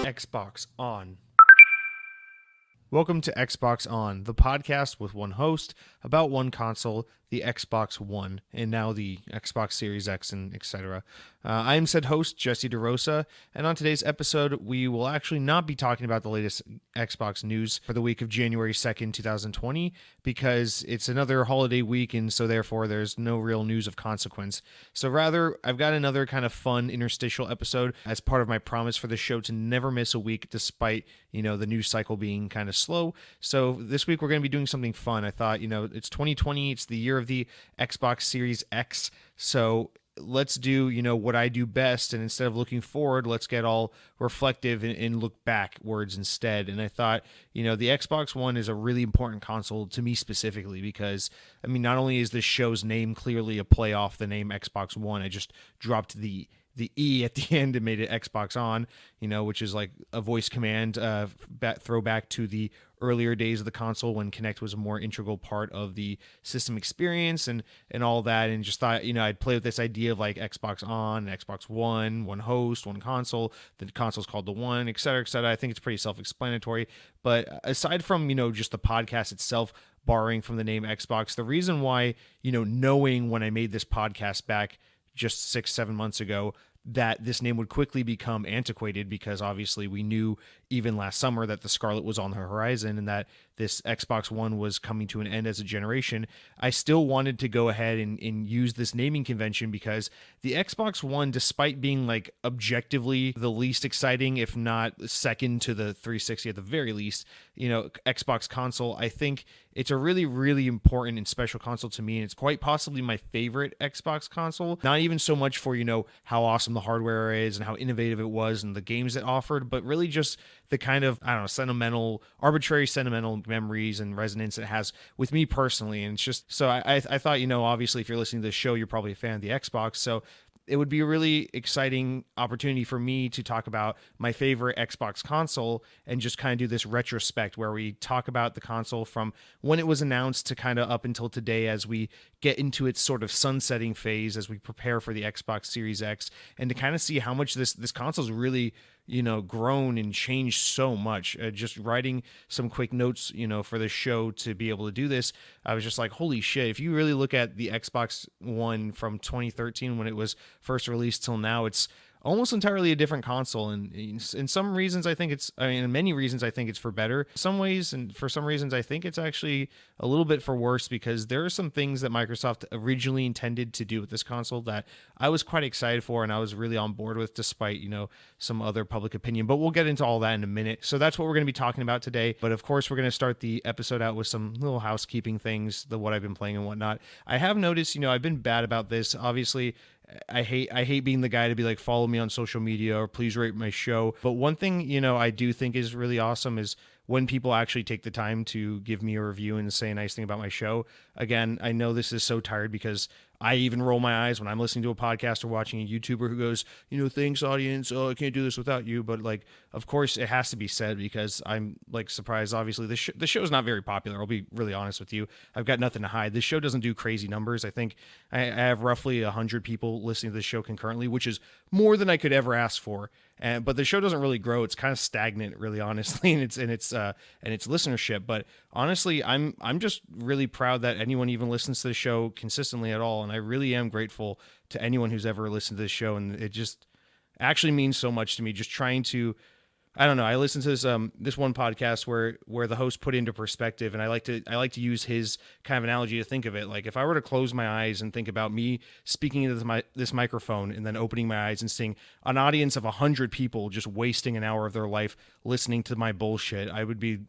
Xbox On. Welcome to Xbox On, the podcast with one host about one console, the Xbox One, and now the Xbox Series X and etc. I am said host, Jesse DeRosa, and on today's episode, we will actually not be talking about the latest Xbox news for the week of January 2nd, 2020, because it's another holiday week, and so therefore there's no real news of consequence. So rather, I've got another kind of fun interstitial episode as part of my promise for the show to never miss a week despite, the news cycle being kind of slow. So this week we're going to be doing something fun. I thought, it's 2020, it's the year of the Xbox Series X, so let's do, what I do best, and instead of looking forward, let's get all reflective and look backwards instead. And I thought, the Xbox One is a really important console to me specifically because, not only is this show's name clearly a play off the name Xbox One, I just dropped the E at the end and made it Xbox On, which is like a voice command, throwback to the earlier days of the console when Kinect was a more integral part of the system experience and all that. And just thought, I'd play with this idea of like Xbox On, Xbox one host, one console, the console's called the One, et cetera, et cetera. I think it's pretty self-explanatory. But aside from, just the podcast itself, borrowing from the name Xbox, the reason why, knowing when I made this podcast back just 6-7 months ago that this name would quickly become antiquated, because obviously we knew even last summer that the Scarlet was on the horizon and that this Xbox One was coming to an end as a generation, I still wanted to go ahead and use this naming convention because the Xbox One, despite being like objectively the least exciting, if not second to the 360 at the very least, Xbox console, I think it's a really, really important and special console to me, and it's quite possibly my favorite Xbox console. Not even so much for, how awesome the hardware is and how innovative it was and the games it offered, but really just the kind of, arbitrary sentimental memories and resonance it has with me personally. And it's just, so I thought, obviously if you're listening to this show, you're probably a fan of the Xbox, so it would be a really exciting opportunity for me to talk about my favorite Xbox console and just kind of do this retrospect where we talk about the console from when it was announced to kind of up until today as we get into its sort of sunsetting phase as we prepare for the Xbox Series X, and to kind of see how much this console's really grown and changed so much. Just writing some quick notes, for the show to be able to do this, I was just like, holy shit, if you really look at the Xbox One from 2013 when it was first released till now, it's almost entirely a different console. And in some reasons, I think in many reasons, I think it's for better. Some ways, and for some reasons, I think it's actually a little bit for worse, because there are some things that Microsoft originally intended to do with this console that I was quite excited for and I was really on board with, despite, some other public opinion. But we'll get into all that in a minute. So that's what we're going to be talking about today. But of course, we're going to start the episode out with some little housekeeping things, what I've been playing and whatnot. I have noticed, I've been bad about this. Obviously, I hate being the guy to be like, follow me on social media or please rate my show. But one thing, I do think is really awesome is when people actually take the time to give me a review and say a nice thing about my show. Again, I know this is so tired because I even roll my eyes when I'm listening to a podcast or watching a YouTuber who goes, thanks audience, I can't do this without you. But like, of course it has to be said because I'm like surprised. Obviously the show's not very popular. I'll be really honest with you. I've got nothing to hide. This show doesn't do crazy numbers. I think I have roughly 100 people listening to the show concurrently, which is more than I could ever ask for. But the show doesn't really grow. It's kind of stagnant, really honestly, in its listenership. But honestly, I'm just really proud that anyone even listens to the show consistently at all. And I really am grateful to anyone who's ever listened to this show. And it just actually means so much to me. Just trying to, I don't know. I listened to this one podcast where the host put into perspective, and I like to use his kind of analogy to think of it. Like if I were to close my eyes and think about me speaking into this microphone, and then opening my eyes and seeing an audience of 100 people just wasting an hour of their life listening to my bullshit, I would be.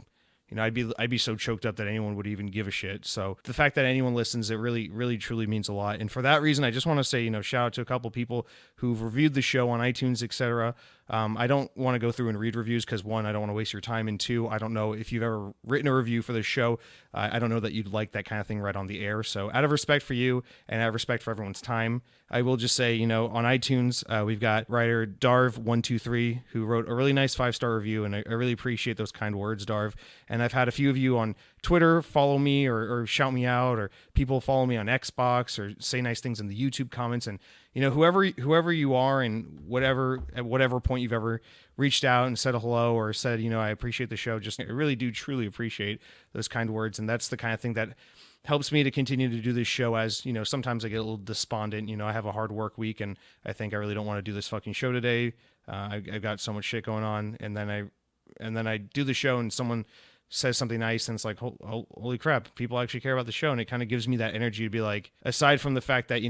I'd be so choked up that anyone would even give a shit. So the fact that anyone listens, it really, really, truly means a lot. And for that reason, I just want to say, shout out to a couple people who've reviewed the show on iTunes, etc. I don't want to go through and read reviews because, one, I don't want to waste your time, and two, I don't know if you've ever written a review for the show. I don't know that you'd like that kind of thing right on the air. So out of respect for you and out of respect for everyone's time, I will just say, on iTunes, we've got writer Darv123 who wrote a really nice 5-star review, and I really appreciate those kind words, Darv. And And I've had a few of you on Twitter follow me or shout me out, or people follow me on Xbox or say nice things in the YouTube comments. And whoever you are, and at whatever point you've ever reached out and said a hello or said, I appreciate the show. Just I really do truly appreciate those kind words. And that's the kind of thing that helps me to continue to do this show. As sometimes I get a little despondent. I have a hard work week and I think I really don't want to do this fucking show today. I've got so much shit going on, and then I do the show and someone says something nice, and it's like, holy crap, people actually care about the show. And it kind of gives me that energy to be like, aside from the fact that,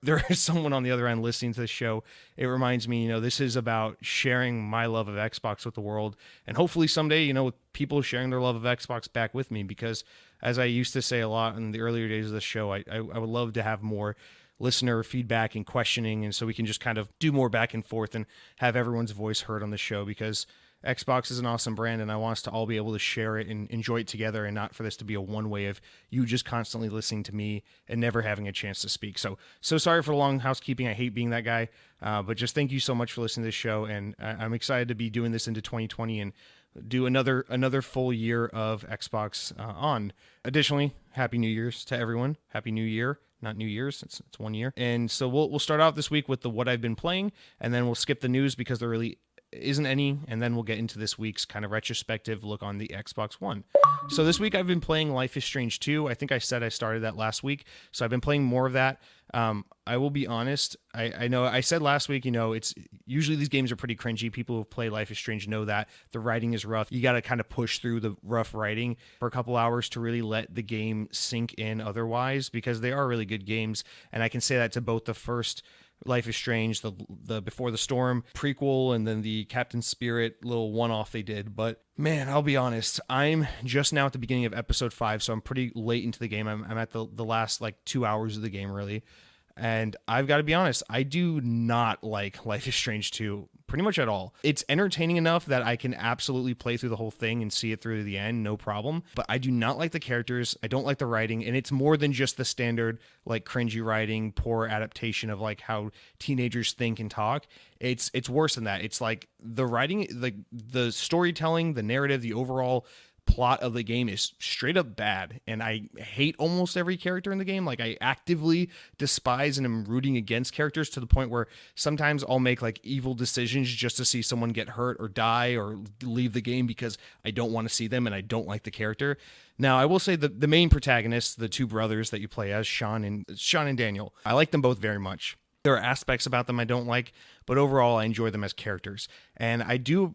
there is someone on the other end listening to the show, it reminds me, this is about sharing my love of Xbox with the world. And hopefully someday, with people sharing their love of Xbox back with me, because as I used to say a lot in the earlier days of the show, I would love to have more listener feedback and questioning. And so we can just kind of do more back and forth and have everyone's voice heard on the show, because Xbox is an awesome brand, and I want us to all be able to share it and enjoy it together, and not for this to be a one way of you just constantly listening to me and never having a chance to speak. So sorry for the long housekeeping. I hate being that guy, but just thank you so much for listening to this show, and I'm excited to be doing this into 2020 and do another full year of Xbox on. Additionally, Happy New Year's to everyone. Happy New Year. Not New Year's, it's 1 year. And so we'll start out this week with the what I've been playing, and then we'll skip the news because there really isn't any, and then we'll get into this week's kind of retrospective look on the Xbox One. So this week I've been playing Life is Strange 2. I think I said I started that last week, so I've been playing more of that. I will be honest, I know I said last week, it's usually these games are pretty cringy. People who play Life is Strange know that the writing is rough. You got to kind of push through the rough writing for a couple hours to really let the game sink in otherwise, because they are really good games. And I can say that to both the first Life is Strange, the Before the Storm prequel, and then the Captain Spirit little one-off they did. But man, I'll be honest, I'm just now at the beginning of episode 5, so I'm pretty late into the game. I'm at the last 2 hours of the game, really. And I've got to be honest, I do not like Life is Strange 2 pretty much at all. It's entertaining enough that I can absolutely play through the whole thing and see it through to the end, no problem. But I do not like the characters. I don't like the writing. And it's more than just the standard, cringy writing, poor adaptation of how teenagers think and talk. It's worse than that. It's the writing, the storytelling, the narrative, the overall plot of the game is straight up bad, and I hate almost every character in the game. I actively despise and am rooting against characters to the point where sometimes I'll make evil decisions just to see someone get hurt or die or leave the game because I don't want to see them and I don't like the character. Now, I will say the main protagonists, the two brothers that you play as, Sean and Daniel, I like them both very much. There are aspects about them I don't like, but overall I enjoy them as characters. And I do,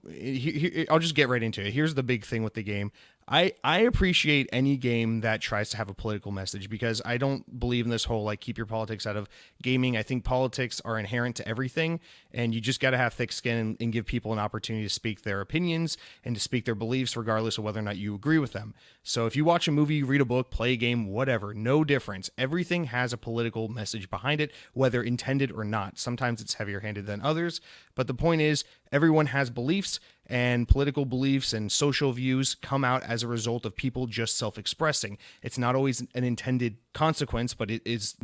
I'll just get right into it. Here's the big thing with the game. I appreciate any game that tries to have a political message, because I don't believe in this whole keep your politics out of gaming. I think politics are inherent to everything, and you just got to have thick skin and give people an opportunity to speak their opinions and to speak their beliefs regardless of whether or not you agree with them. So if you watch a movie, read a book, play a game, whatever, no difference. Everything has a political message behind it, whether intended or not. Sometimes it's heavier handed than others, but the point is everyone has beliefs, and political beliefs and social views come out as a result of people just self-expressing. It's not always an intended consequence, but it is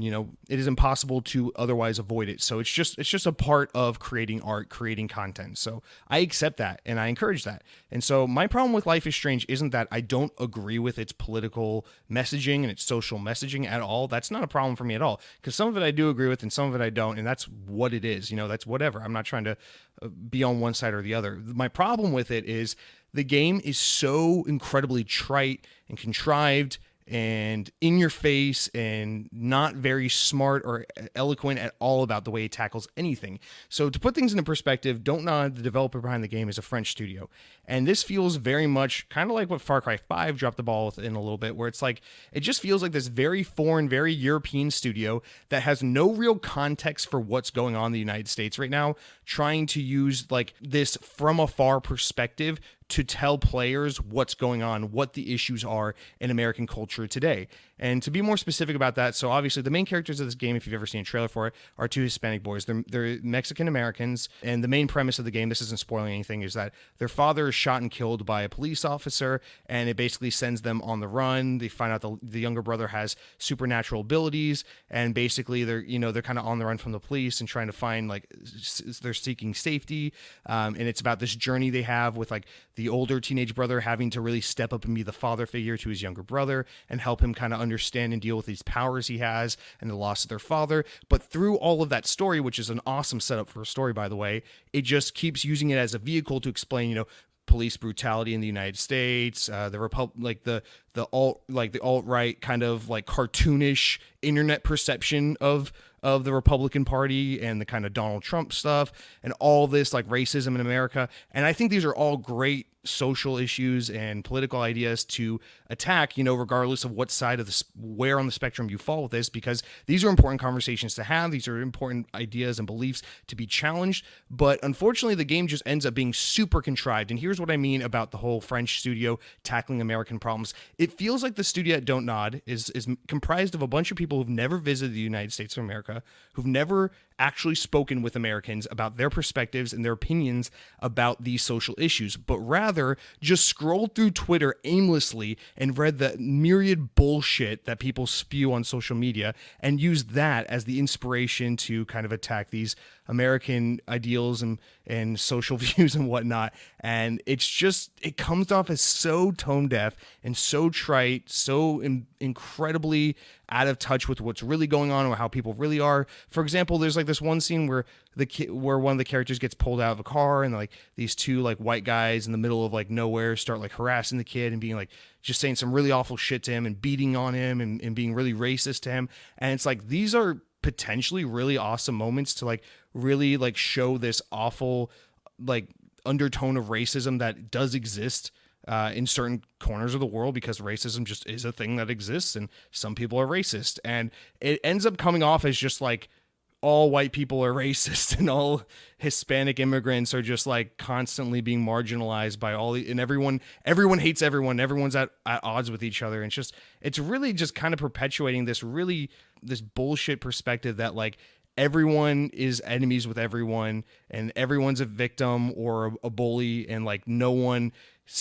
impossible to otherwise avoid it. So it's just a part of creating art, creating content. So I accept that and I encourage that. And so my problem with Life is Strange isn't that I don't agree with its political messaging and its social messaging at all. That's not a problem for me at all, because some of it I do agree with and some of it I don't, and that's what it is. That's whatever. I'm not trying to be on one side or the other. My problem with it is the game is so incredibly trite and contrived and in your face and not very smart or eloquent at all about the way it tackles anything. So to put things into perspective, Don't Nod, the developer behind the game, is a French studio. And this feels very much kind of like what Far Cry 5 dropped the ball with in a little bit, where it's it just feels like this very foreign, very European studio that has no real context for what's going on in the United States right now, trying to use this from afar perspective to tell players what's going on, what the issues are in American culture today. And to be more specific about that, so obviously the main characters of this game, if you've ever seen a trailer for it, are two Hispanic boys. They're Mexican Americans, and the main premise of the game, this isn't spoiling anything, is that their father is shot and killed by a police officer, and it basically sends them on the run. They find out the younger brother has supernatural abilities, and basically they're kind of on the run from the police and trying to find they're seeking safety. And it's about this journey they have with the older teenage brother having to really step up and be the father figure to his younger brother and help him kind of understand and deal with these powers he has and the loss of their father. But through all of that story, which is an awesome setup for a story, by the way, it just keeps using it as a vehicle to explain, police brutality in the United States, the alt right kind of like cartoonish internet perception of the Republican Party and the kind of Donald Trump stuff and all this like racism in America. And I think these are all great social issues and political ideas to attack, regardless of what side of where on the spectrum you fall with this, because these are important conversations to have. These are important ideas and beliefs to be challenged. But unfortunately, the game just ends up being super contrived. And here's what I mean about the whole French studio tackling American problems. It feels like the studio at Don't Nod is comprised of a bunch of people who've never visited the United States of America, who've never actually spoken with Americans about their perspectives and their opinions about these social issues, but rather just scrolled through Twitter aimlessly and read the myriad bullshit that people spew on social media and used that as the inspiration to kind of attack these American ideals and social views and whatnot. And it comes off as so tone deaf and so trite, so incredibly out of touch with what's really going on or how people really are. For example, there's like this one scene where where one of the characters gets pulled out of a car and like these two like white guys in the middle of like nowhere start like harassing the kid and being like just saying some really awful shit to him and beating on him and being really racist to him. And it's like, these are potentially really awesome moments to like really like show this awful like undertone of racism that does exist in certain corners of the world, because racism just is a thing that exists and some people are racist. And it ends up coming off as just like all white people are racist and all Hispanic immigrants are just like constantly being marginalized by and everyone hates everyone. Everyone's at odds with each other. And it's really just kind of perpetuating this bullshit perspective that like everyone is enemies with everyone and everyone's a victim or a bully, and like no one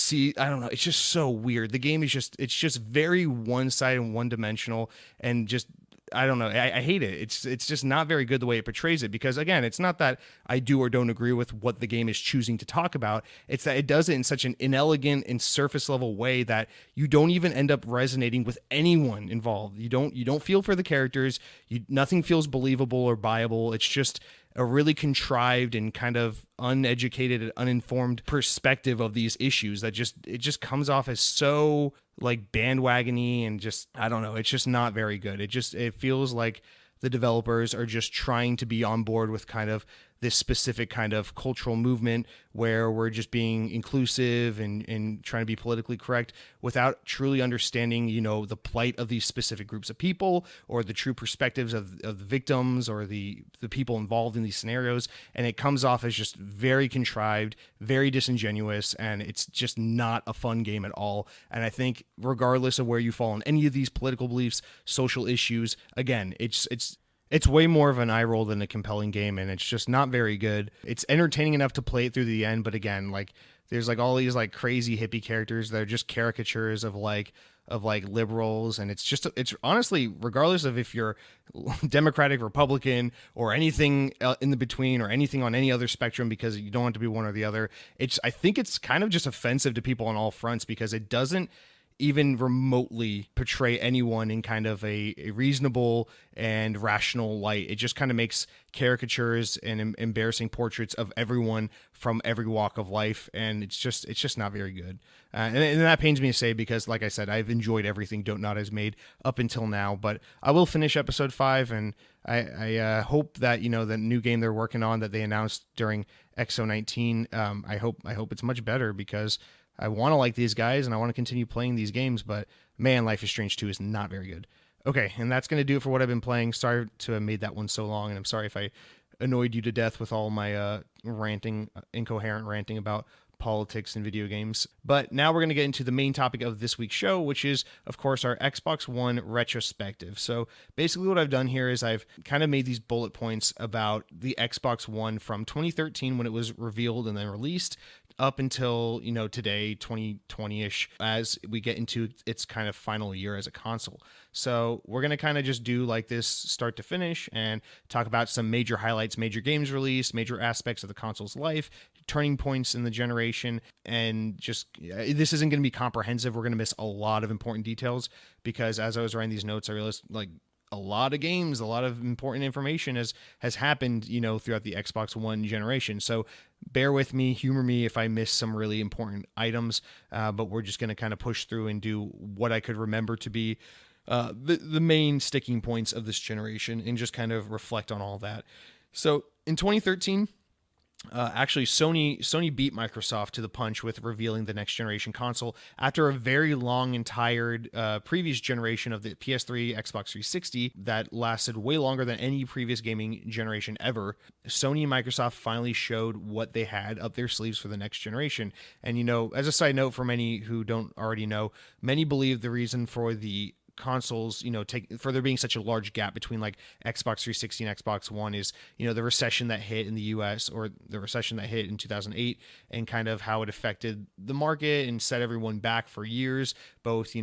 I don't know. It's just so weird. The game is it's just very one-sided and one-dimensional, and just, I don't know. I hate it. It's just not very good the way it portrays it, because again, it's not that I do or don't agree with what the game is choosing to talk about. It's that it does it in such an inelegant and surface level way that you don't even end up resonating with anyone involved. You don't feel for the characters. Nothing feels believable or buyable. It's just a really contrived and kind of uneducated and uninformed perspective of these issues that it just comes off as so like bandwagony and just, I don't know, it's just not very good. It feels like the developers are just trying to be on board with kind of this specific kind of cultural movement where we're just being inclusive and trying to be politically correct without truly understanding, the plight of these specific groups of people or the true perspectives of the victims or the people involved in these scenarios. And it comes off as just very contrived, very disingenuous, and it's just not a fun game at all. And I think regardless of where you fall on any of these political beliefs, social issues, again, it's way more of an eye roll than a compelling game, and it's just not very good. It's entertaining enough to play it through the end, but again, like there's like all these like crazy hippie characters that are just caricatures of liberals, and it's honestly, regardless of if you're Democratic, Republican, or anything in the between, or anything on any other spectrum, because you don't want to be one or the other. I think it's kind of just offensive to people on all fronts, because it doesn't even remotely portray anyone in kind of a reasonable and rational light. It just kind of makes caricatures and embarrassing portraits of everyone from every walk of life, and it's just not very good. And that pains me to say, because like I said, I've enjoyed everything Don't Nod has made up until now, but I will finish episode 5, and I hope that the new game they're working on that they announced during XO19, I hope it's much better, because I want to like these guys and I want to continue playing these games, but man, Life is Strange 2 is not very good. Okay, and that's going to do it for what I've been playing. Sorry to have made that one so long, and I'm sorry if I annoyed you to death with all my incoherent ranting about politics and video games. But now we're going to get into the main topic of this week's show, which is, of course, our Xbox One retrospective. So basically what I've done here is I've kind of made these bullet points about the Xbox One from 2013 when it was revealed and then released, up until, today, 2020-ish, as we get into its kind of final year as a console. So we're going to kind of just do like this start to finish and talk about some major highlights, major games released, major aspects of the console's life, turning points in the generation, and just this isn't going to be comprehensive. We're going to miss a lot of important details because as I was writing these notes, I realized like a lot of games, a lot of important information has happened, throughout the Xbox One generation. So bear with me, humor me if I miss some really important items, but we're just going to kind of push through and do what I could remember to be the main sticking points of this generation and just kind of reflect on all that. So in 2013, actually, Sony beat Microsoft to the punch with revealing the next generation console after a very long and tired previous generation of the PS3, Xbox 360 that lasted way longer than any previous gaming generation ever. Sony and Microsoft finally showed what they had up their sleeves for the next generation. And, as a side note for many who don't already know, many believe the reason for the consoles, for there being such a large gap between like Xbox 360 and Xbox One is, the recession that hit in the US, or the recession that hit in 2008, and kind of how it affected the market and set everyone back for years, both,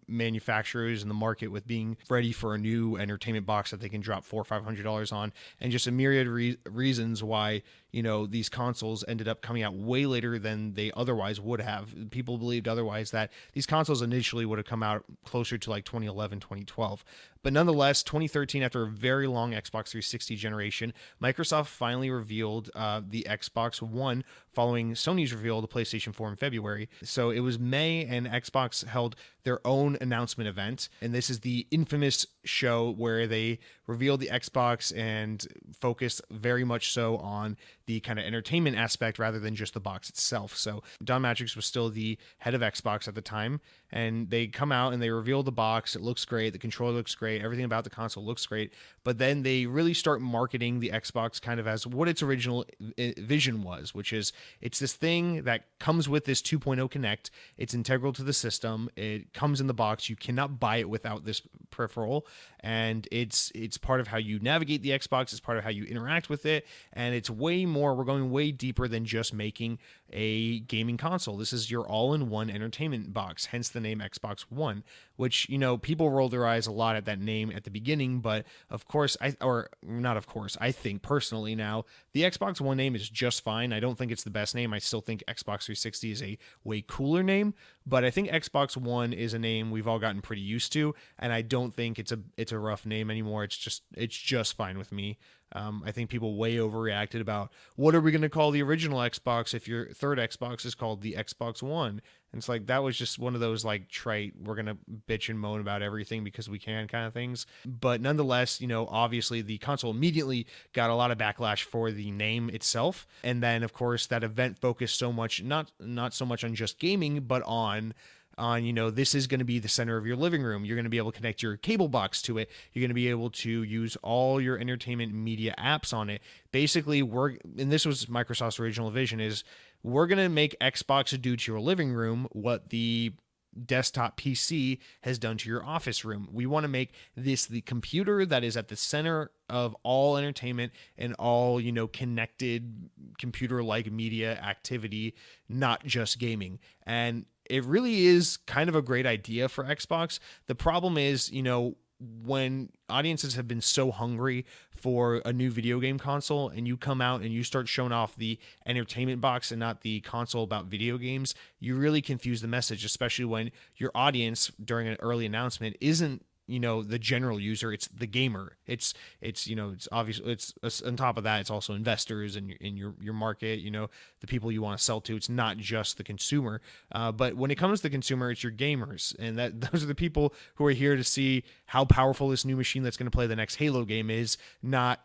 manufacturers in the market with being ready for a new entertainment box that they can drop $400 or $500 on, and just a myriad reasons why these consoles ended up coming out way later than they otherwise would have. People believed otherwise, that these consoles initially would have come out closer to like 2011, 2012. But nonetheless, 2013, after a very long Xbox 360 generation, Microsoft finally revealed the Xbox One following Sony's reveal of the PlayStation 4 in February. So it was May, and Xbox held their own announcement event. And this is the infamous show where they revealed the Xbox and focused very much so on the kind of entertainment aspect rather than just the box itself. So Don Matrix was still the head of Xbox at the time, and they come out and they reveal the box. It looks great. The controller looks great. Everything about the console looks great. But then they really start marketing the Xbox kind of as what its original vision was, which is it's this thing that comes with this 2.0 Connect. It's integral to the system. It comes in the box. You cannot buy it without this peripheral, and it's part of how you navigate the Xbox. It's part of how you interact with it, and it's way more. We're going way deeper than just making a gaming console. This is your all-in-one entertainment box, hence the name Xbox One, which, people roll their eyes a lot at that name at the beginning, but of course, I think personally now, the Xbox One name is just fine. I don't think it's the best name. I still think Xbox 360 is a way cooler name, but I think Xbox One is a name we've all gotten pretty used to, and I don't think it's a rough name anymore. It's just fine with me. I think people way overreacted about what are we going to call the original Xbox if your third Xbox is called the Xbox One. And it's like, that was just one of those like trite, we're going to bitch and moan about everything because we can kind of things. But nonetheless, obviously the console immediately got a lot of backlash for the name itself. And then of course that event focused so much, not so much on just gaming, but on this is going to be the center of your living room. You're going to be able to connect your cable box to it. You're going to be able to use all your entertainment media apps on it. Basically, and this was Microsoft's original vision, is we're going to make Xbox do to your living room what the desktop PC has done to your office room. We want to make this the computer that is at the center of all entertainment and all, connected computer-like media activity, not just gaming. And it really is kind of a great idea for Xbox. The problem is, when audiences have been so hungry for a new video game console and you come out and you start showing off the entertainment box and not the console about video games, you really confuse the message, especially when your audience during an early announcement isn't the general user, it's the gamer. It's obviously, it's on top of that, it's also investors in your market, the people you want to sell to. It's not just the consumer. But when it comes to the consumer, it's your gamers. And those are the people who are here to see how powerful this new machine that's going to play the next Halo game is, not,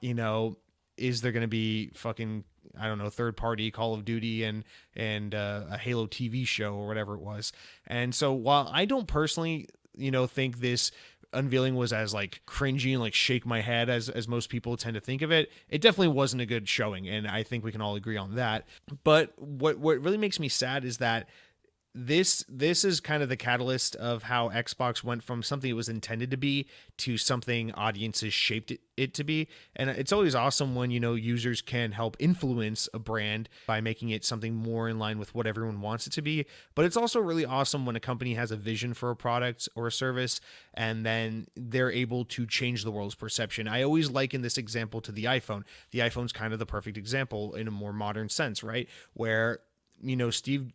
is there going to be fucking, I don't know, third party Call of Duty and a Halo TV show or whatever it was. And so while I don't personally, think this unveiling was as like cringy and like shake my head as most people tend to think of it, it definitely wasn't a good showing, and I think we can all agree on that. But what really makes me sad is that this is kind of the catalyst of how Xbox went from something it was intended to be to something audiences shaped it to be. And it's always awesome when, users can help influence a brand by making it something more in line with what everyone wants it to be. But it's also really awesome when a company has a vision for a product or a service and then they're able to change the world's perception. I always liken this example to the iPhone. The iPhone's kind of the perfect example in a more modern sense, right? Where Steve,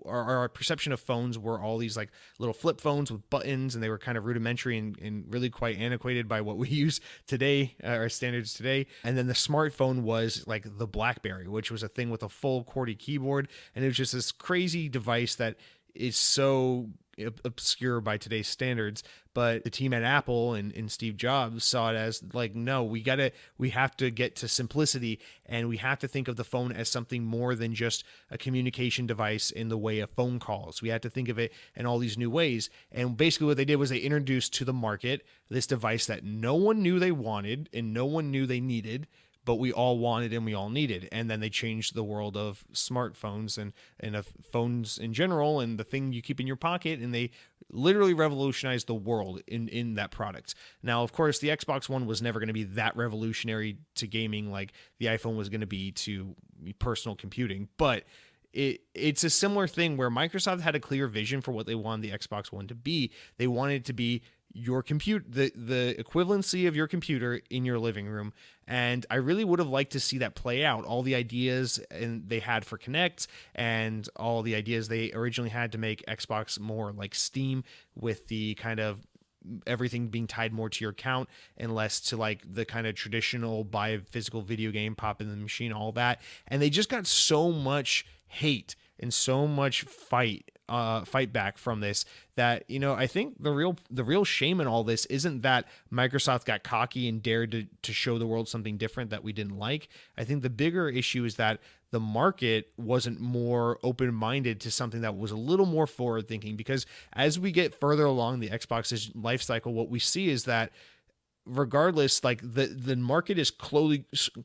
our perception of phones were all these like little flip phones with buttons, and they were kind of rudimentary and really quite antiquated by what we use today, our standards today. And then the smartphone was like the BlackBerry, which was a thing with a full QWERTY keyboard. And it was just this crazy device that is so obscure by today's standards, but the team at Apple and Steve Jobs saw it as like, no, we have to get to simplicity, and we have to think of the phone as something more than just a communication device in the way of phone calls. We had to think of it in all these new ways. And basically what they did was they introduced to the market this device that no one knew they wanted and no one knew they needed, but we all wanted and we all needed. And then they changed the world of smartphones and of phones in general and the thing you keep in your pocket, and they literally revolutionized the world in that product. Now, of course, the Xbox One was never going to be that revolutionary to gaming like the iPhone was going to be to personal computing, but it's a similar thing where Microsoft had a clear vision for what they wanted the Xbox One to be. They wanted it to be your compute, the equivalency of your computer in your living room. And I really would have liked to see that play out. All the ideas and they had for Kinect and all the ideas they originally had to make Xbox more like Steam, with the kind of everything being tied more to your account and less to like the kind of traditional buy a physical video game, pop in the machine, all that. And they just got so much hate and so much fight back from this that, I think the real shame in all this isn't that Microsoft got cocky and dared to show the world something different that we didn't like. I think the bigger issue is that the market wasn't more open-minded to something that was a little more forward-thinking, because as we get further along the Xbox's life cycle, what we see is that regardless, like the market is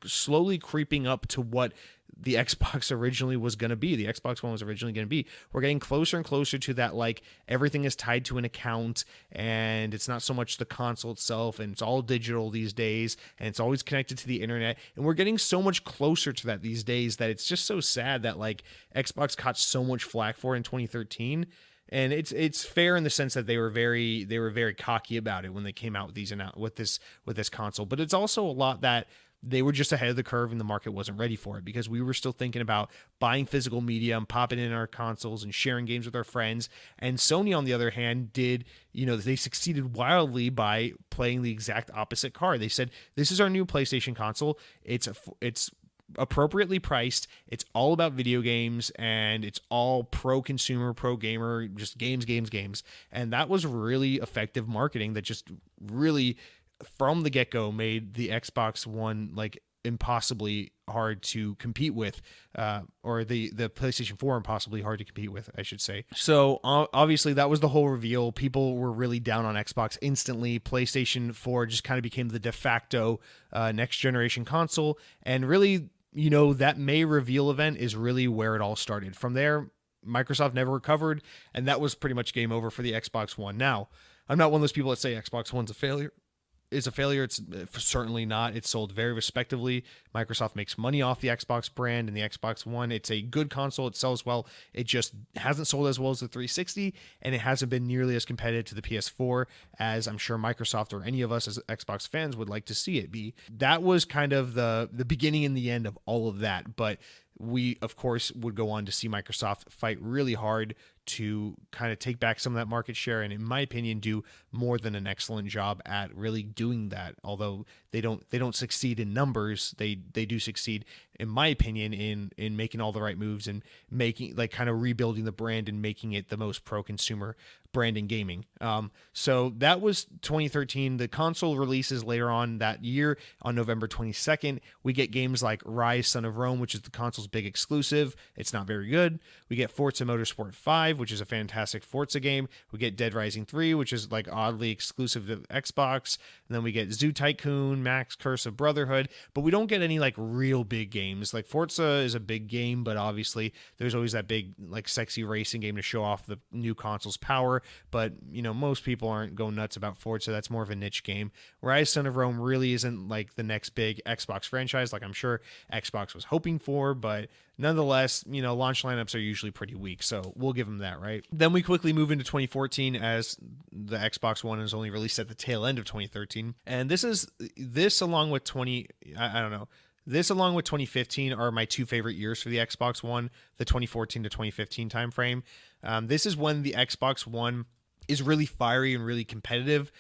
slowly creeping up to what the Xbox originally was going to be. The Xbox One was originally going to be. We're getting closer and closer to that, like everything is tied to an account and it's not so much the console itself, and it's all digital these days and it's always connected to the internet. And we're getting so much closer to that these days that it's just so sad that like Xbox caught so much flack for it in 2013. And it's fair in the sense that they were very cocky about it when they came out with this console. But it's also a lot that they were just ahead of the curve and the market wasn't ready for it, because we were still thinking about buying physical media and popping in our consoles and sharing games with our friends. And Sony, on the other hand, they succeeded wildly by playing the exact opposite card. They said, this is our new PlayStation console. It's appropriately priced. It's all about video games and it's all pro consumer, pro gamer, just games. And that was really effective marketing that just really from the get-go made the Xbox One like impossibly hard to compete with, or the PlayStation 4 impossibly hard to compete with, I should say. So obviously that was the whole reveal. People were really down on Xbox instantly. PlayStation 4 just kind of became the de facto next generation console. And really, that May reveal event is really where it all started. From there, Microsoft never recovered, and that was pretty much game over for the Xbox One. Now, I'm not one of those people that say Xbox One's a failure. It's a failure. It's certainly not. It's sold very respectively. Microsoft makes money off the Xbox brand and the Xbox One. It's a good console. It sells well. It just hasn't sold as well as the 360, and it hasn't been nearly as competitive to the PS4 as I'm sure Microsoft or any of us as Xbox fans would like to see it be. That was kind of the beginning and the end of all of that, but we, of course, would go on to see Microsoft fight really hard to kind of take back some of that market share, and in my opinion, do more than an excellent job at really doing that. Although they don't succeed in numbers, they do succeed, in my opinion, in making all the right moves and making like kind of rebuilding the brand and making it the most pro-consumer brand in gaming. So that was 2013. The console releases later on that year. On November 22nd, we get games like Rise, Son of Rome, which is the console's big exclusive. It's not very good. We get Forza Motorsport 5, which is a fantastic Forza game. We get Dead Rising 3, which is like oddly exclusive to Xbox. And then we get Zoo Tycoon, Moon, Max, Curse of Brotherhood, but we don't get any like real big games. Like Forza is a big game, but obviously there's always that big like sexy racing game to show off the new console's power. But most people aren't going nuts about Forza. That's more of a niche game. Rise Son of Rome really isn't like the next big Xbox franchise, like I'm sure Xbox was hoping for, but nonetheless, launch lineups are usually pretty weak, so we'll give them that, right? Then we quickly move into 2014 as the Xbox One is only released at the tail end of 2013, and this along with this along with 2015 are my two favorite years for the Xbox One, the 2014 to 2015 timeframe. This is when the Xbox One is really fiery and really competitive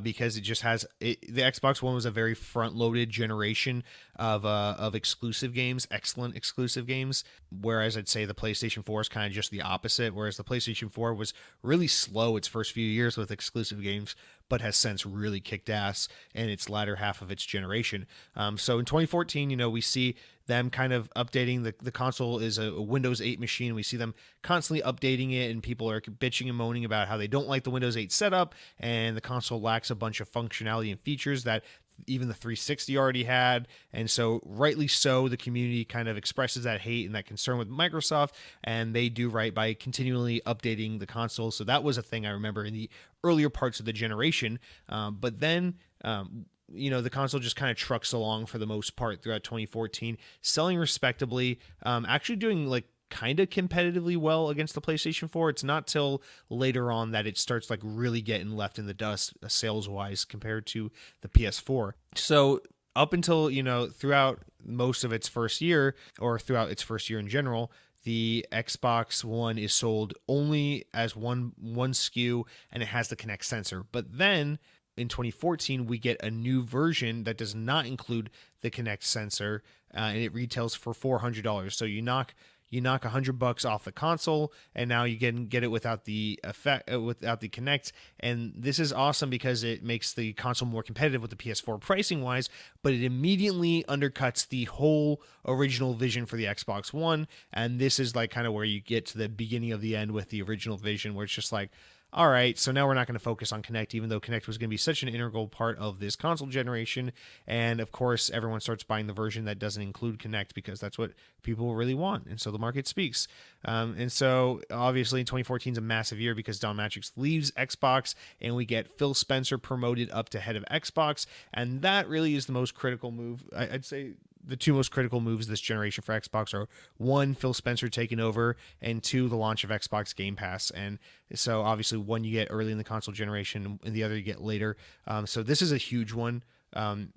because it just has the Xbox One was a very front-loaded generation of exclusive games, excellent exclusive games. Whereas I'd say the PlayStation 4 is kind of just the opposite. Whereas the PlayStation 4 was really slow its first few years with exclusive games, but has since really kicked ass in its latter half of its generation. So in 2014, we see them kind of updating the console is a Windows 8 machine. We see them constantly updating it, and people are bitching and moaning about how they don't like the Windows 8 setup, and the console lacks a bunch of functionality and features that even the 360 already had. And so rightly so, the community kind of expresses that hate and that concern with Microsoft, and they do right by continually updating the console. So that was a thing I remember in the earlier parts of the generation. But then the console just kind of trucks along for the most part throughout 2014, selling respectably, actually doing like kind of competitively well against the PlayStation 4. It's not till later on that it starts like really getting left in the dust sales wise compared to the PS4. So up until, throughout most of its first year, or throughout its first year in general, the Xbox One is sold only as one SKU, and it has the Kinect sensor. But then in 2014, we get a new version that does not include the Kinect sensor, and it retails for $400. So you knock $100 off the console, and now you get it without the effect, without the Kinect. And this is awesome because it makes the console more competitive with the PS4 pricing wise, but it immediately undercuts the whole original vision for the Xbox One. And this is like kind of where you get to the beginning of the end with the original vision, where it's just like, all right, so now we're not going to focus on Kinect, even though Kinect was going to be such an integral part of this console generation. And of course, everyone starts buying the version that doesn't include Kinect because that's what people really want. And so the market speaks. And so obviously 2014 is a massive year because Don Matrix leaves Xbox, and we get Phil Spencer promoted up to head of Xbox. And that really is the most critical move. I'd say the two most critical moves this generation for Xbox are, one, Phil Spencer taking over, and two, the launch of Xbox Game Pass. And so obviously one you get early in the console generation, and the other you get later. So this is a huge one.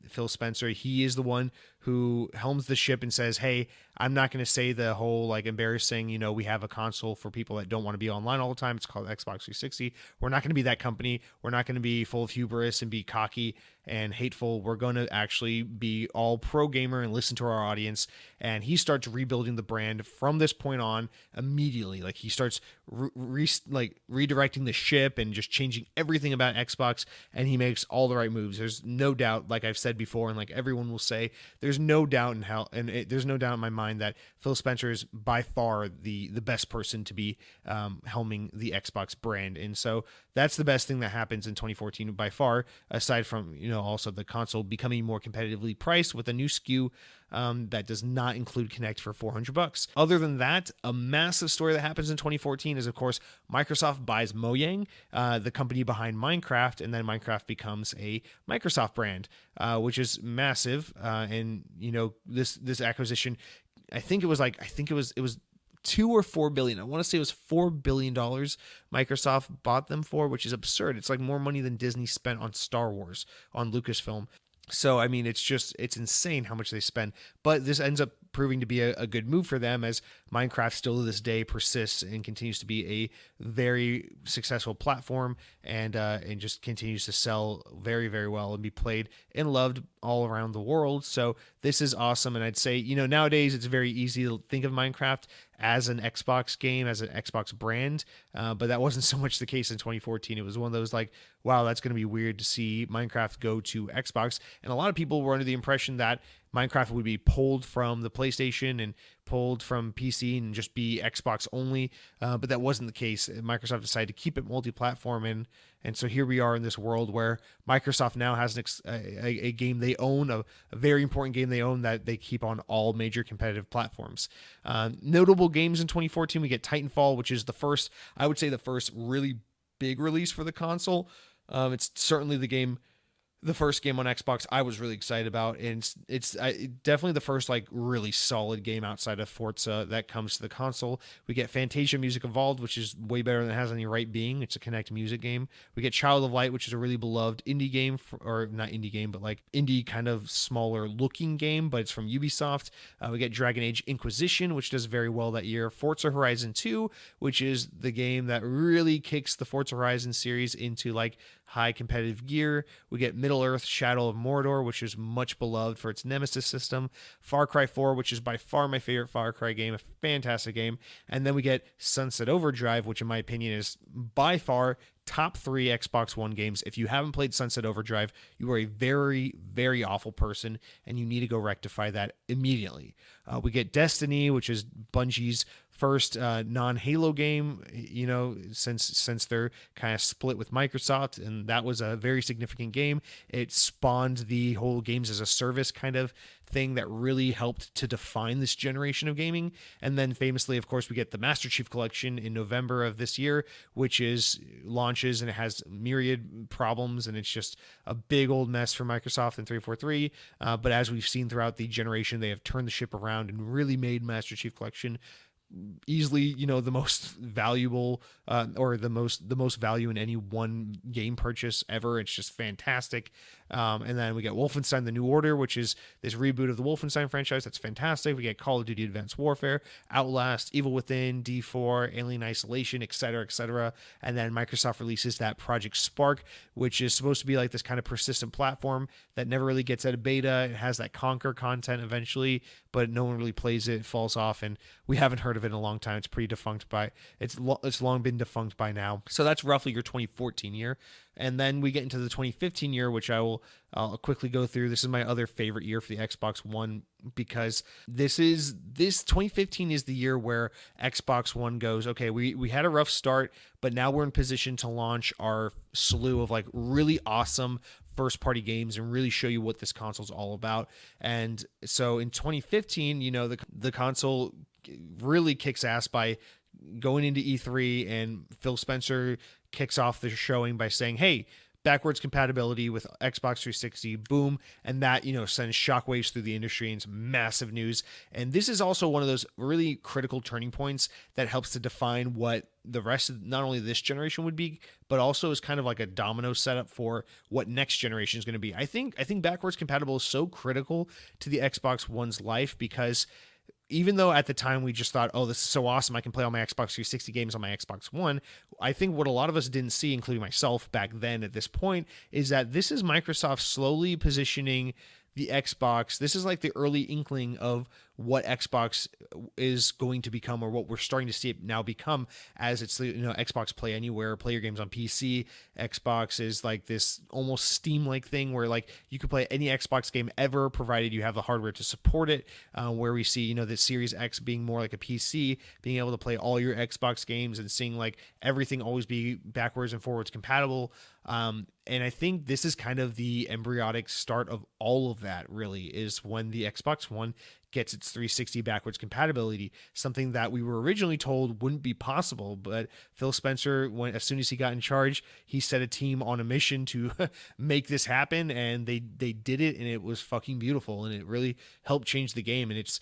Phil Spencer, he is the one who helms the ship and says, hey, I'm not going to say the whole like embarrassing, we have a console for people that don't want to be online all the time. It's called Xbox 360. We're not going to be that company. We're not going to be full of hubris and be cocky and hateful. We're going to actually be all pro gamer and listen to our audience. And he starts rebuilding the brand from this point on immediately. Like he starts redirecting the ship and just changing everything about Xbox. And he makes all the right moves. There's no doubt, like I've said before, and like everyone will say, there's no doubt there's no doubt in my mind that Phil Spencer is by far the best person to be helming the Xbox brand. And so that's the best thing that happens in 2014 by far, aside from, also the console becoming more competitively priced with a new SKU that does not include Kinect for $400. Other than that, a massive story that happens in 2014 is, of course, Microsoft buys Mojang, the company behind Minecraft, and then Minecraft becomes a Microsoft brand, which is massive. And this acquisition, I think it was 2 or 4 billion. I want to say it was $4 billion Microsoft bought them for, which is absurd. It's like more money than Disney spent on Star Wars, on Lucasfilm. So, I mean, it's insane how much they spend. But this ends up proving to be a good move for them, as Minecraft still to this day persists and continues to be a very successful platform, and just continues to sell very, very well and be played and loved all around the world. So this is awesome. And I'd say, nowadays it's very easy to think of Minecraft as an Xbox game, as an Xbox brand, but that wasn't so much the case in 2014. It was one of those like, wow, that's going to be weird to see Minecraft go to Xbox. And a lot of people were under the impression that Minecraft would be pulled from the PlayStation and pulled from PC and just be Xbox only, but that wasn't the case. Microsoft decided to keep it multi-platform, and so here we are in this world where Microsoft now has a game they own, a very important game they own that they keep on all major competitive platforms. Notable games in 2014, we get Titanfall, which is I would say the first really big release for the console. It's certainly the first game on Xbox I was really excited about, and it's definitely the first like really solid game outside of Forza that comes to the console. We get Fantasia Music Evolved, which is way better than it has any right being. It's a Kinect music game. We get Child of Light, which is a really beloved indie game, or not indie game, but like indie kind of smaller looking game, but it's from Ubisoft. We get Dragon Age Inquisition, which does very well that year. Forza Horizon 2, which is the game that really kicks the Forza Horizon series into like high competitive gear. We get Middle-earth Shadow of Mordor, which is much beloved for its Nemesis system. Far Cry 4, which is by far my favorite Far Cry game, a fantastic game. And then we get Sunset Overdrive, which in my opinion is by far top 3 Xbox One games. If you haven't played Sunset Overdrive, you are a very, very awful person, and you need to go rectify that immediately. We get Destiny, which is Bungie's first non-Halo game, since they're kind of split with Microsoft, and that was a very significant game. It spawned the whole games as a service kind of thing that really helped to define this generation of gaming. And then famously, of course, we get the Master Chief Collection in November of this year, which launches and it has myriad problems, and it's just a big old mess for Microsoft and 343. But as we've seen throughout the generation, they have turned the ship around and really made Master Chief Collection easily, the most valuable or the most value in any one game purchase ever. It's just fantastic. And then we get Wolfenstein: The New Order, which is this reboot of the Wolfenstein franchise. That's fantastic. We get Call of Duty: Advanced Warfare, Outlast, Evil Within, D4, Alien Isolation, etc., etc. And then Microsoft releases that Project Spark, which is supposed to be like this kind of persistent platform that never really gets out of beta. It has that Conquer content eventually, but no one really plays it. It falls off, and we haven't heard of it in a long time. It's pretty defunct it's long been defunct by now. So that's roughly your 2014 year. And then we get into the 2015 year, which I'll quickly go through. This is my other favorite year for the Xbox One, because this 2015 is the year where Xbox One goes, okay, we had a rough start, but now we're in position to launch our slew of like really awesome first party games and really show you what this console is all about. And so in 2015, the console really kicks ass by going into E3, and Phil Spencer kicks off the showing by saying, hey, backwards compatibility with Xbox 360, boom, and that, sends shockwaves through the industry, and it's massive news. And this is also one of those really critical turning points that helps to define what the rest of not only this generation would be, but also is kind of like a domino setup for what next generation is going to be. I think backwards compatible is so critical to the Xbox One's life, because even though at the time we just thought, oh, this is so awesome, I can play all my Xbox 360 games on my Xbox One, I think what a lot of us didn't see, including myself back then at this point, is that this is Microsoft slowly positioning the Xbox. This is like the early inkling of what Xbox is going to become, or what we're starting to see it now become, as it's Xbox Play Anywhere, play your games on PC. Xbox is like this almost Steam-like thing where like you could play any Xbox game ever, provided you have the hardware to support it. Where we see the Series X being more like a PC, being able to play all your Xbox games and seeing like everything always be backwards and forwards compatible. And I think this is kind of the embryonic start of all of that, really, is when the Xbox One gets its 360 backwards compatibility, something that we were originally told wouldn't be possible. But Phil Spencer, as soon as he got in charge, he set a team on a mission to make this happen, and they did it, and it was fucking beautiful, and it really helped change the game. And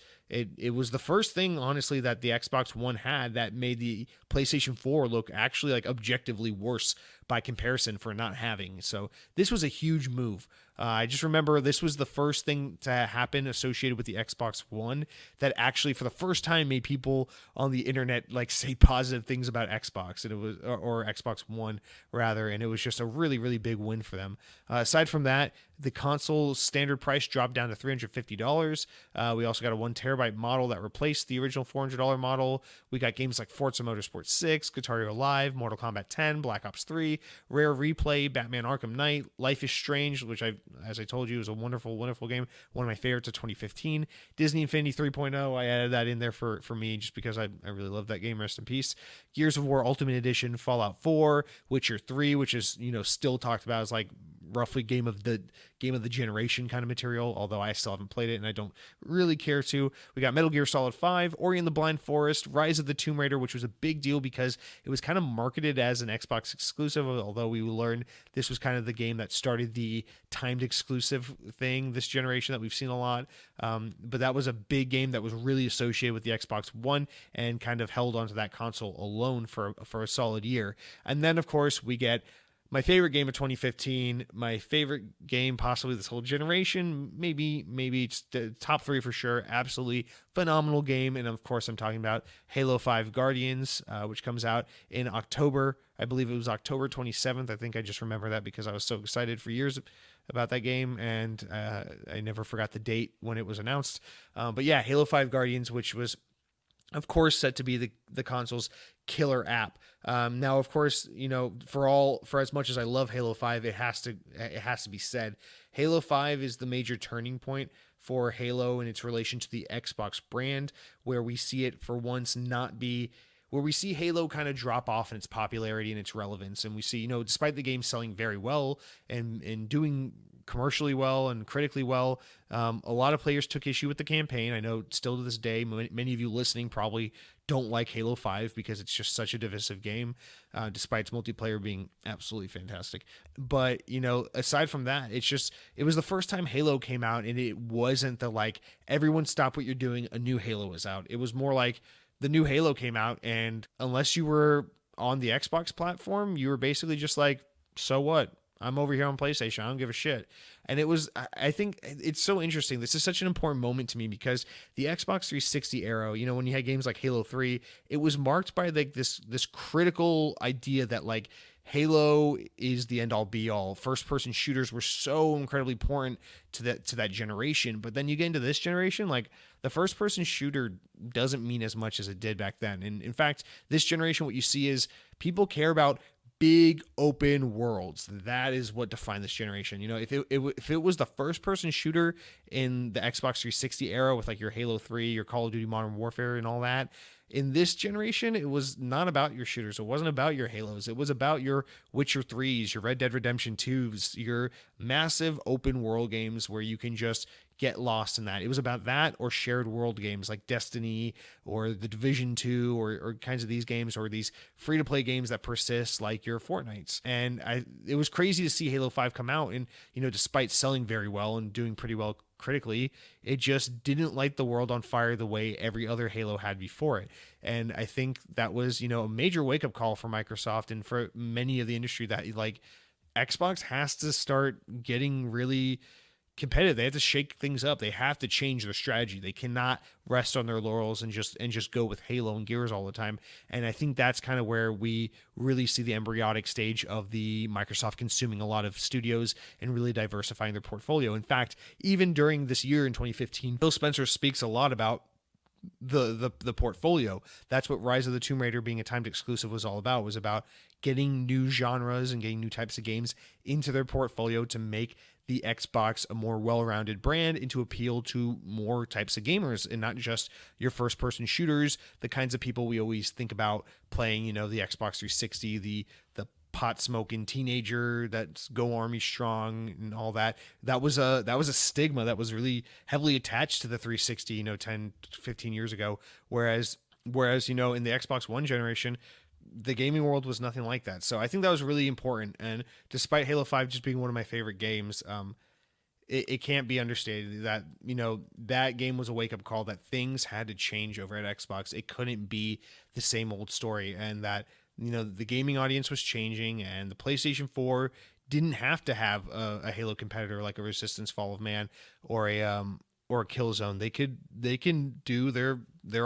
it was the first thing, honestly, that the Xbox One had that made the PlayStation 4 look actually like objectively worse by comparison for not having. So this was a huge move. I just remember this was the first thing to happen associated with the Xbox One that actually, for the first time, made people on the internet like say positive things about Xbox, and it was or Xbox One rather, and it was just a really, really big win for them. Aside from that, the console standard price dropped down to $350. We also got a 1 terabyte terabyte model that replaced the original $400 model. We got games like Forza Motorsport 6, Guitar Hero Live, Mortal Kombat 10, Black Ops 3, Rare Replay, Batman Arkham Knight, Life is Strange, which as I told you, is a wonderful, wonderful game. One of my favorites of 2015. Disney Infinity 3.0, I added that in there for me just because I really love that game. Rest in peace. Gears of War Ultimate Edition, Fallout 4, Witcher 3, which is, still talked about as like roughly game of the generation kind of material, although I still haven't played it and I don't really care to. We got Metal Gear Solid 5, Ori and the Blind Forest, Rise of the Tomb Raider, which was a big deal because it was kind of marketed as an Xbox exclusive, although we learned this was kind of the game that started the timed exclusive thing this generation that we've seen a lot. But that was a big game that was really associated with the Xbox One and kind of held onto that console alone for a solid year. And then, of course, we get my favorite game of 2015, my favorite game possibly this whole generation, maybe it's the top 3 for sure. Absolutely phenomenal game. And of course, I'm talking about Halo 5 Guardians, which comes out in October. I believe it was October 27th. I think I just remember that because I was so excited for years about that game, and I never forgot the date when it was announced. But yeah, Halo 5 Guardians, which was of course set to be the console's killer app. Now, of course, for as much as I love Halo 5, it has to be said, Halo 5 is the major turning point for Halo in its relation to the Xbox brand, where we see it for once where we see Halo kind of drop off in its popularity and its relevance. And we see, despite the game selling very well and doing commercially well and critically well, a lot of players took issue with the campaign. I know still to this day, many of you listening probably don't like Halo 5 because it's just such a divisive game, despite its multiplayer being absolutely fantastic. But, aside from that, it was the first time Halo came out, and it wasn't the like, everyone stop what you're doing, a new Halo is out. It was more like the new Halo came out, and unless you were on the Xbox platform, you were basically just like, so what? I'm over here on PlayStation. I don't give a shit. And I think it's so interesting. This is such an important moment to me because the Xbox 360 era, when you had games like Halo 3, it was marked by like this critical idea that like Halo is the end all be all. First person shooters were so incredibly important to that generation. But then you get into this generation, like the first person shooter doesn't mean as much as it did back then. And in fact, this generation, what you see is people care about big open worlds. That is what defined this generation. If it was the first person shooter in the Xbox 360 era with like your Halo 3, your Call of Duty Modern Warfare and all that, in this generation, it was not about your shooters. It wasn't about your Halos. It was about your Witcher 3s, your Red Dead Redemption 2s, your massive open world games where you can just get lost in that. It was about that or shared world games like Destiny or The Division 2 or kinds of these games, or these free-to-play games that persist like your Fortnites. And it was crazy to see Halo 5 come out, and despite selling very well and doing pretty well critically, it just didn't light the world on fire the way every other Halo had before it. And I think that was, a major wake-up call for Microsoft and for many of the industry that like Xbox has to start getting really competitive. They have to shake things up. They have to change their strategy. They cannot rest on their laurels and just go with Halo and Gears all the time. And I think that's kind of where we really see the embryonic stage of the Microsoft consuming a lot of studios and really diversifying their portfolio. In fact, even during this year in 2015, Phil Spencer speaks a lot about the portfolio. That's what Rise of the Tomb Raider being a timed exclusive was all about. It was about getting new genres and getting new types of games into their portfolio to make the Xbox a more well-rounded brand and to appeal to more types of gamers and not just your first-person shooters, the kinds of people we always think about playing, the Xbox 360, the pot-smoking teenager that's go army strong and all that. That was a stigma that was really heavily attached to the 360, 10, 15 years ago. Whereas, in the Xbox One generation, the gaming world was nothing like that. So I think that was really important. And despite Halo 5 just being one of my favorite games, it can't be understated that, that game was a wake-up call that things had to change over at Xbox. It couldn't be the same old story, and that, the gaming audience was changing, and the PlayStation 4 didn't have to have a Halo competitor like a Resistance Fall of Man or a Killzone. They can do their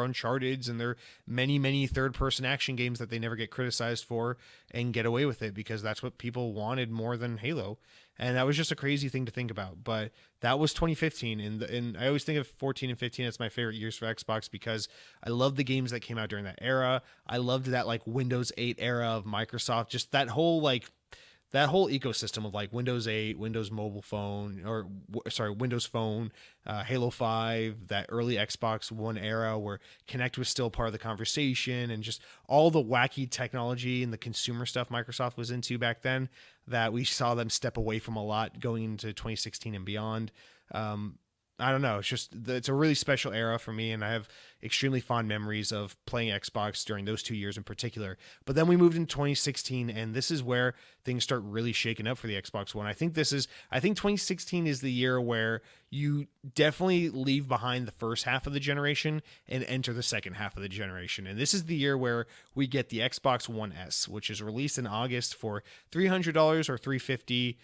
Uncharted's and their many third-person action games that they never get criticized for and get away with it because that's what people wanted more than Halo. And that was just a crazy thing to think about. But that was 2015, and I always think of 14 and 15 as my favorite years for Xbox because I loved the games that came out during that era. I loved that like Windows 8 era of Microsoft, just that whole ecosystem of like Windows 8, Windows mobile phone, Windows Phone, Halo 5, that early Xbox One era where Kinect was still part of the conversation, and just all the wacky technology and the consumer stuff Microsoft was into back then that we saw them step away from a lot going into 2016 and beyond. I don't know. It's a really special era for me, and I have extremely fond memories of playing Xbox during those 2 years in particular. But then we moved into 2016, and this is where things start really shaking up for the Xbox One. I think 2016 is the year where you definitely leave behind the first half of the generation and enter the second half of the generation. And this is the year where we get the Xbox One S, which is released in August for $300 or $350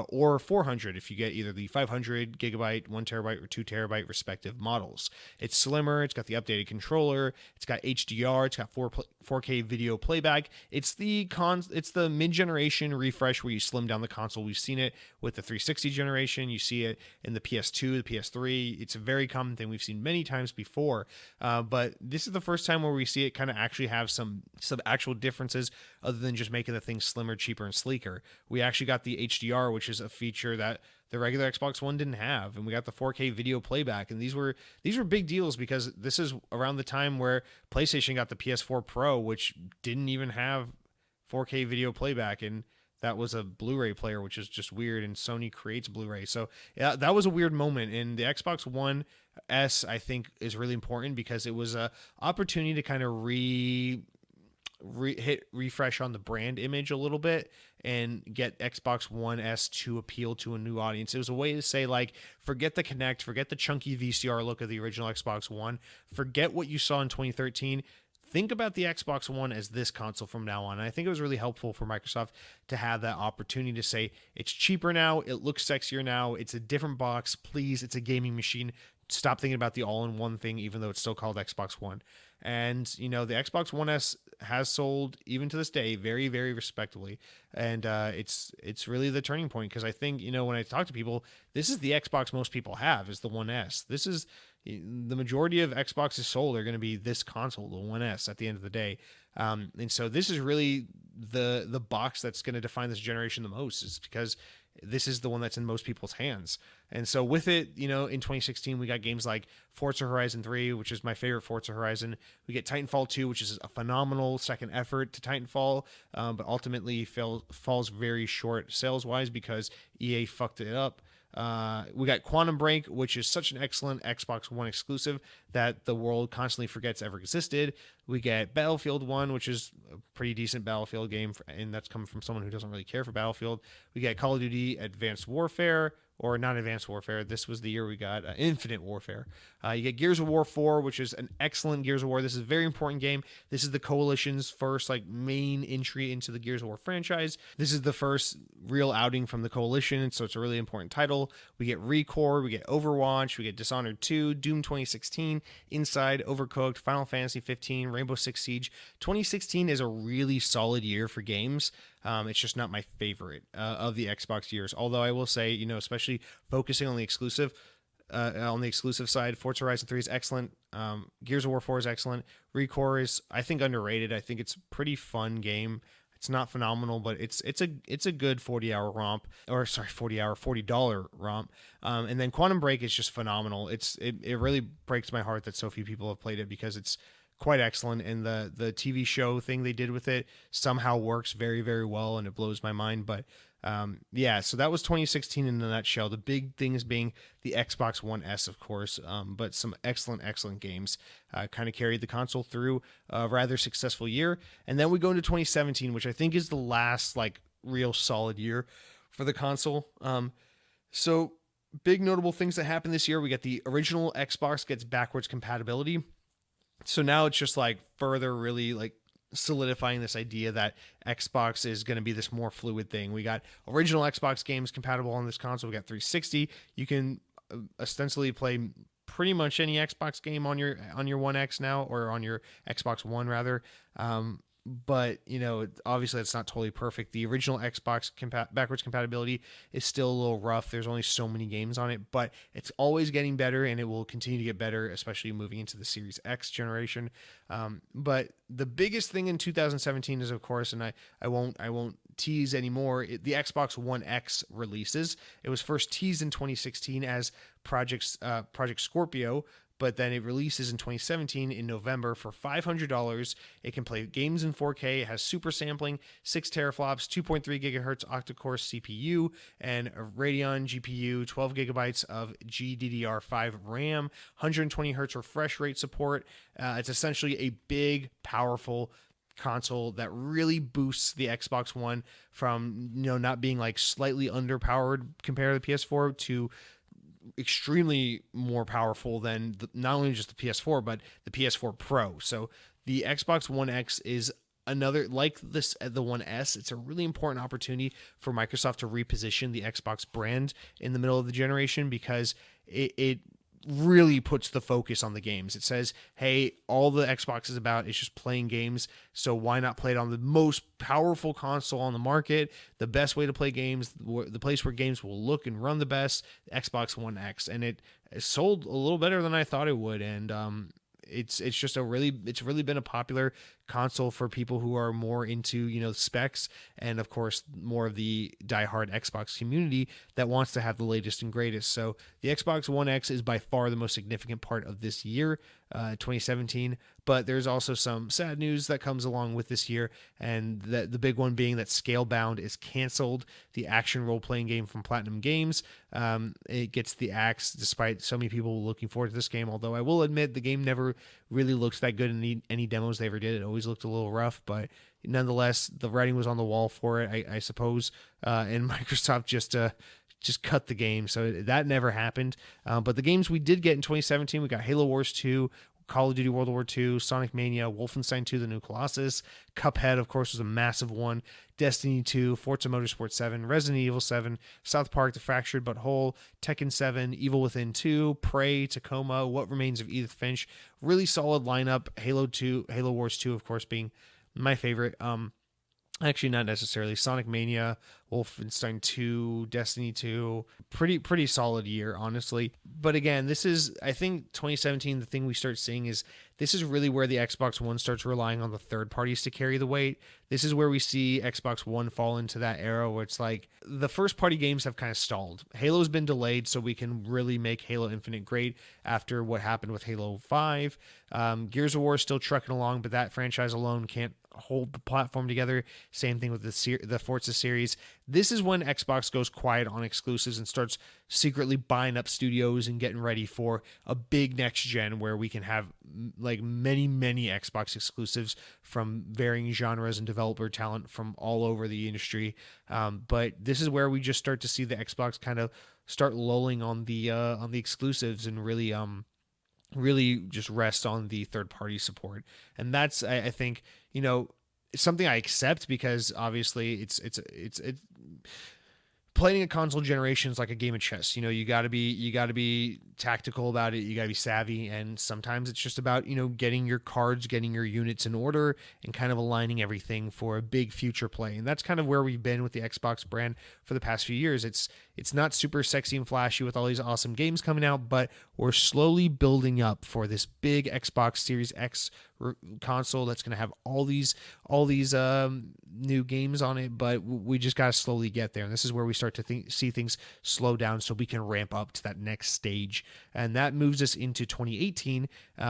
or $400 if you get either the 500 gigabyte, 1 terabyte, or 2 terabyte respective models. It's slimmer. It's got the updated controller. It's got HDR. It's got 4K video playback. It's the mid-generation refresh where you slim down the console. We've seen it with the 360 generation. You see it in the PS2, the PS3. It's a very common thing we've seen many times before. But this is the first time where we see it kind of actually have some actual differences other than just making the thing slimmer, cheaper, and sleeker. We actually got the HDR, which is a feature that the regular Xbox One didn't have, and we got the 4K video playback, and these were big deals because this is around the time where PlayStation got the PS4 Pro, which didn't even have 4K video playback, and that was a Blu-ray player, which is just weird, and Sony creates Blu-ray. So yeah, that was a weird moment, and the Xbox One S, I think, is really important because it was a opportunity to kind of refresh on the brand image a little bit and get Xbox One S to appeal to a new audience. It was a way to say, like, forget the Kinect, forget the chunky VCR look of the original Xbox One, forget what you saw in 2013. Think about the Xbox One as this console from now on. And I think it was really helpful for Microsoft to have that opportunity to say, it's cheaper now, it looks sexier now, it's a different box, please, it's a gaming machine. Stop thinking about the all-in-one thing, even though it's still called Xbox One. And, you know, the Xbox One S has sold, even to this day, very, very respectably. And it's really the turning point because I think, you know, when I talk to people, this is the Xbox most people have is the One S. This is the majority of Xboxes sold are going to be this console, the One S, at the end of the day. And so this is really the box that's going to define this generation the most, is because this is the one that's in most people's hands. And so with it, you know, in 2016, we got games like Forza Horizon 3, which is my favorite Forza Horizon. We get Titanfall 2, which is a phenomenal second effort to Titanfall, but ultimately falls very short sales-wise because EA fucked it up. We got Quantum Break, which is such an excellent Xbox One exclusive that the world constantly forgets ever existed. We get Battlefield 1, which is a pretty decent Battlefield game, and that's coming from someone who doesn't really care for Battlefield. We get Call of Duty Advanced Warfare, or not Advanced Warfare. This was the year we got Infinite Warfare. You get Gears of War 4, which is an excellent Gears of War. This is a very important game. This is the Coalition's first main entry into the Gears of War franchise. This is the first real outing from the Coalition, so it's a really important title. We get ReCore, we get Overwatch, we get Dishonored 2, Doom 2016, Inside, Overcooked, Final Fantasy 15, Rainbow Six Siege. 2016 is a really solid year for games. It's just not my favorite of the Xbox years. Although I will say, you know, especially focusing on the exclusive side, Forza Horizon 3 is excellent. Gears of War 4 is excellent. ReCore is, I think, underrated. I think it's a pretty fun game. It's not phenomenal, but it's a good 40-hour romp, $40 romp. And then Quantum Break is just phenomenal. It really breaks my heart that so few people have played it because it's quite excellent, and the TV show thing they did with it somehow works very, very well, and it blows my mind. But yeah, so that was 2016 in a nutshell. The big things being the Xbox One S, of course, but some excellent games kind of carried the console through a rather successful year. And then we go into 2017, which I think is the last real solid year for the console. So big notable things that happened this year: we got the original Xbox gets backwards compatibility. So now it's just further really solidifying this idea that Xbox is going to be this more fluid thing. We got original Xbox games compatible on this console. We got 360. You can ostensibly play pretty much any Xbox game on your One X now, or on your Xbox One rather. but obviously it's not totally perfect. The original Xbox backwards compatibility is still a little rough. There's only so many games on it, but it's always getting better, and it will continue to get better, especially moving into the Series X generation. But the biggest thing in 2017 is, of course, and I won't tease anymore, the Xbox One X releases. It was first teased in 2016 as Project Scorpio, but then it releases in 2017 in November for $500. It can play games in 4K. It has super sampling, 6 teraflops, 2.3 gigahertz octa-core CPU, and a Radeon GPU, 12 gigabytes of GDDR5 RAM, 120 hertz refresh rate support. It's essentially a big, powerful console that really boosts the Xbox One from not being like slightly underpowered compared to the PS4 to extremely more powerful than not only just the PS4 but the PS4 Pro. So the Xbox One X is another, like this, the One S. It's a really important opportunity for Microsoft to reposition the Xbox brand in the middle of the generation, because it really puts the focus on the games. It says, hey, all the Xbox is about is just playing games, so why not play it on the most powerful console on the market, the best way to play games, the place where games will look and run the best, Xbox One X. And it sold a little better than I thought it would, and it's really been a popular console for people who are more into specs, and of course more of the diehard Xbox community that wants to have the latest and greatest. So the Xbox One X is by far the most significant part of this year, 2017. But there's also some sad news that comes along with this year, and the big one being that Scalebound is canceled, the action role-playing game from Platinum Games. It gets the axe despite so many people looking forward to this game, although I will admit the game never really looks that good in any demos they ever did. It always looked a little rough, but nonetheless, the writing was on the wall for it, I suppose, and Microsoft just cut the game, so that never happened. But the games we did get in 2017, we got Halo Wars 2, Call of Duty World War II, Sonic Mania, Wolfenstein 2, The New Colossus, Cuphead, of course, was a massive one, Destiny 2, Forza Motorsport 7, Resident Evil 7, South Park, The Fractured But Whole, Tekken 7, Evil Within 2, Prey, Tacoma, What Remains of Edith Finch. Really solid lineup. Halo Wars 2, of course, being my favorite. Actually, not necessarily. Sonic Mania, Wolfenstein 2, Destiny 2, pretty solid year, honestly. But again, this is, I think 2017, the thing we start seeing is this is really where the Xbox One starts relying on the third parties to carry the weight. This is where we see Xbox One fall into that era where it's like the first party games have kind of stalled. Halo's been delayed, so we can really make Halo Infinite great after what happened with Halo 5. Gears of War is still trucking along, but that franchise alone can't hold the platform together. Same thing with the Forza series. This is when Xbox goes quiet on exclusives and starts secretly buying up studios and getting ready for a big next gen where we can have like many Xbox exclusives from varying genres and developer talent from all over the industry. But this is where we just start to see the Xbox kind of start lulling on the exclusives and really just rest on the third party support. And that's, I think, it's something I accept, because obviously it's playing a console generation is like a game of chess. You got to be tactical about it. You got to be savvy, and sometimes it's just about getting your cards, getting your units in order, and kind of aligning everything for a big future play. And that's kind of where we've been with the Xbox brand for the past few years. It's not super sexy and flashy with all these awesome games coming out, but we're slowly building up for this big Xbox Series X console that's going to have all these new games on it, but we just got to slowly get there. And this is where we start to see things slow down so we can ramp up to that next stage. And that moves us into 2018,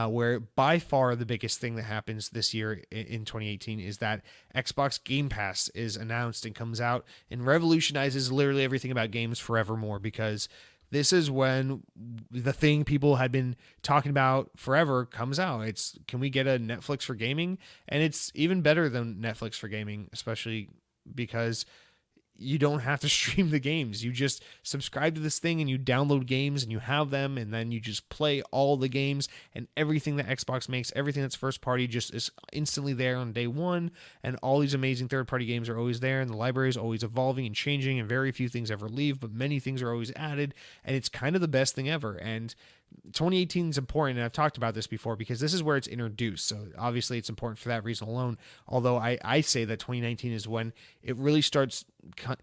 where by far the biggest thing that happens this year in 2018 is that Xbox Game Pass is announced and comes out and revolutionizes literally everything about games forevermore, because this is when the thing people had been talking about forever comes out. It's, can we get a Netflix for gaming? And it's even better than Netflix for gaming, especially because you don't have to stream the games. You just subscribe to this thing and you download games and you have them, and then you just play all the games, and everything that Xbox makes, everything that's first party, just is instantly there on day one. And all these amazing third party games are always there, and the library is always evolving and changing, and very few things ever leave, but many things are always added, and it's kind of the best thing ever. And 2018 is important, and I've talked about this before because this is where it's introduced. So obviously it's important for that reason alone. Although I say that 2019 is when it really starts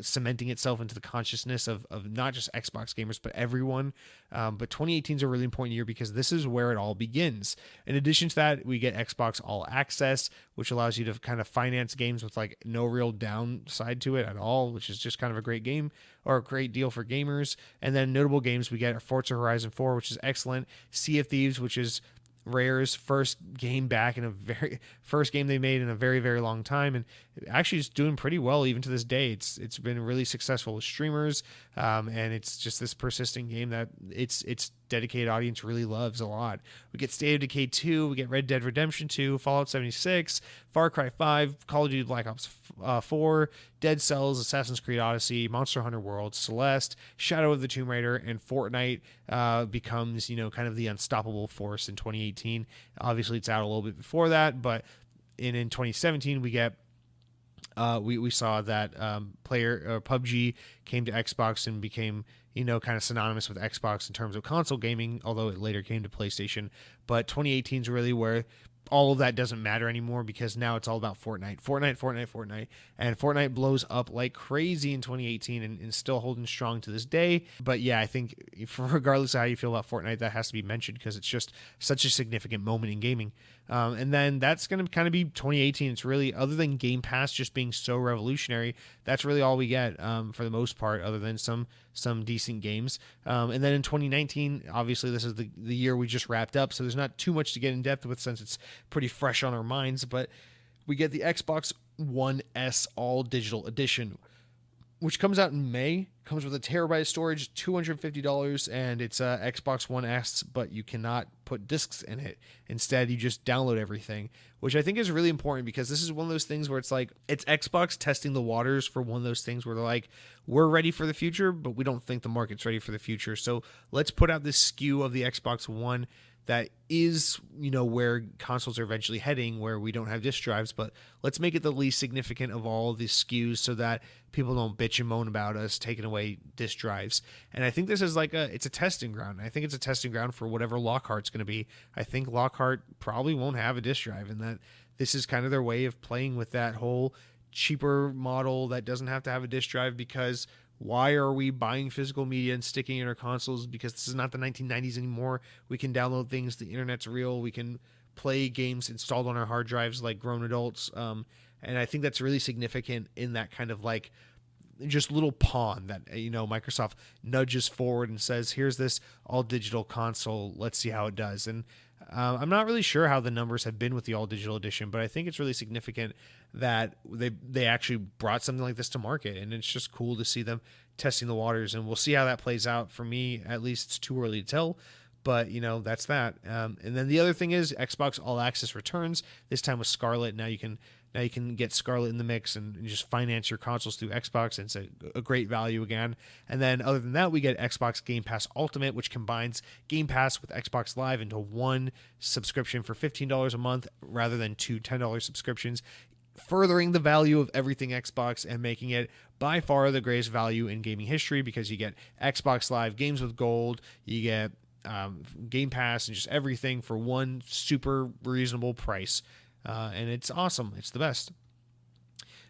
cementing itself into the consciousness of not just Xbox gamers, but everyone. But 2018 is a really important year because this is where it all begins. In addition to that, we get Xbox All Access, which allows you to kind of finance games with like no real downside to it at all, which is just kind of a great game or a great deal for gamers. And then notable games we get are Forza Horizon 4, which is excellent, Sea of Thieves, which is Rare's first game back in first game they made in a very, very long time, and actually it's doing pretty well even to this day. It's been really successful with streamers, and it's just this persistent game that its dedicated audience really loves a lot. We get State of Decay 2, we get Red Dead Redemption 2, Fallout 76, Far Cry 5, Call of Duty Black Ops 4, Dead Cells, Assassin's Creed Odyssey, Monster Hunter World, Celeste, Shadow of the Tomb Raider, and Fortnite becomes, kind of the unstoppable force in 2018. Obviously, it's out a little bit before that, but in 2017, we get we saw that PUBG came to Xbox and became kind of synonymous with Xbox in terms of console gaming, although it later came to PlayStation. But 2018 is really where all of that doesn't matter anymore because now it's all about Fortnite. And Fortnite blows up like crazy in 2018 and still holding strong to this day. But yeah, I think regardless of how you feel about Fortnite, that has to be mentioned because it's just such a significant moment in gaming. And then that's going to kind of be 2018. It's really, other than Game Pass just being so revolutionary, that's really all we get for the most part, other than some decent games. And then in 2019, obviously this is the year we just wrapped up, so there's not too much to get in depth with since it's pretty fresh on our minds, but we get the Xbox One S All Digital Edition, which comes out in May, comes with a terabyte of storage, $250, and it's Xbox One S, but you cannot put discs in it. Instead, you just download everything, which I think is really important because this is one of those things where it's like, it's Xbox testing the waters for one of those things where they're like, we're ready for the future, but we don't think the market's ready for the future. So let's put out this SKU of the Xbox One that is, where consoles are eventually heading, where we don't have disk drives, but let's make it the least significant of all of these SKUs so that people don't bitch and moan about us taking away disk drives. And I think this is it's a testing ground. I think it's a testing ground for whatever Lockhart's going to be. I think Lockhart probably won't have a disk drive, and that this is kind of their way of playing with that whole cheaper model that doesn't have to have a disk drive, because why are we buying physical media and sticking it in our consoles? Because this is not the 1990s anymore. We can download things. The internet's real. We can play games installed on our hard drives like grown adults. And I think that's really significant in that kind of like just little pawn that, Microsoft nudges forward and says, here's this all digital console. Let's see how it does. And I'm not really sure how the numbers have been with the all digital edition, but I think it's really significant that they actually brought something like this to market, and it's just cool to see them testing the waters, and we'll see how that plays out. For me, at least, it's too early to tell, but that's that. And then the other thing is Xbox All Access returns, this time with Scarlet. Now you can get Scarlet in the mix and just finance your consoles through Xbox, and it's a great value again. And then other than that, we get Xbox Game Pass Ultimate, which combines Game Pass with Xbox Live into one subscription for $15 a month rather than two $10 subscriptions, furthering the value of everything Xbox and making it by far the greatest value in gaming history, because you get Xbox Live games with gold, you get Game Pass, and just everything for one super reasonable price. And it's awesome. It's the best.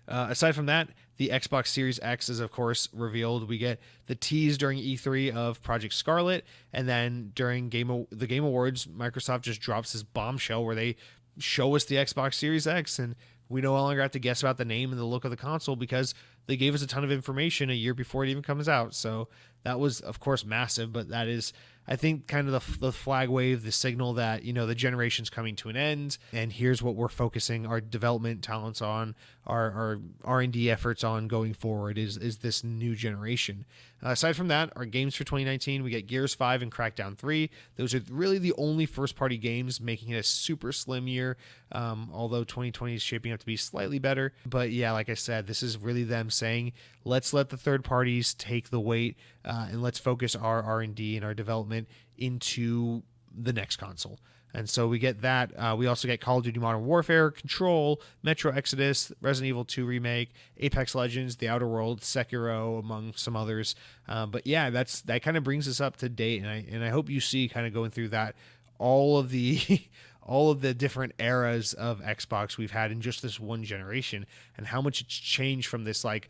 Aside from that, the Xbox Series X is, of course, revealed. We get the tease during E3 of Project Scarlet, and then during the Game Awards, Microsoft just drops this bombshell where they show us the Xbox Series X, and we no longer have to guess about the name and the look of the console because they gave us a ton of information a year before it even comes out. So that was, of course, massive, but that is, I think, kind of the flag wave, the signal that, the generation's coming to an end, and here's what we're focusing our development talents on, our R&D efforts on going forward is this new generation. Aside from that, our games for 2019, we get Gears 5 and Crackdown 3. Those are really the only first-party games, making it a super slim year, although 2020 is shaping up to be slightly better. But yeah, like I said, this is really them saying, let's let the third parties take the weight, and let's focus our R&D and our development into the next console. And so we get that. We also get Call of Duty Modern Warfare, Control, Metro Exodus, Resident Evil 2 Remake, Apex Legends, The Outer Worlds, Sekiro, among some others. But yeah, that kind of brings us up to date, and I hope you see, kind of going through that, all of the all of the different eras of Xbox we've had in just this one generation, and how much it's changed from this, like,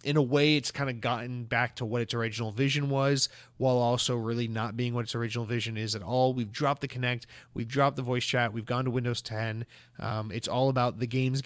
in a way, it's kind of gotten back to what its original vision was, while also really not being what its original vision is at all. We've dropped the Kinect, we've dropped the voice chat, we've gone to Windows 10. It's all about the games,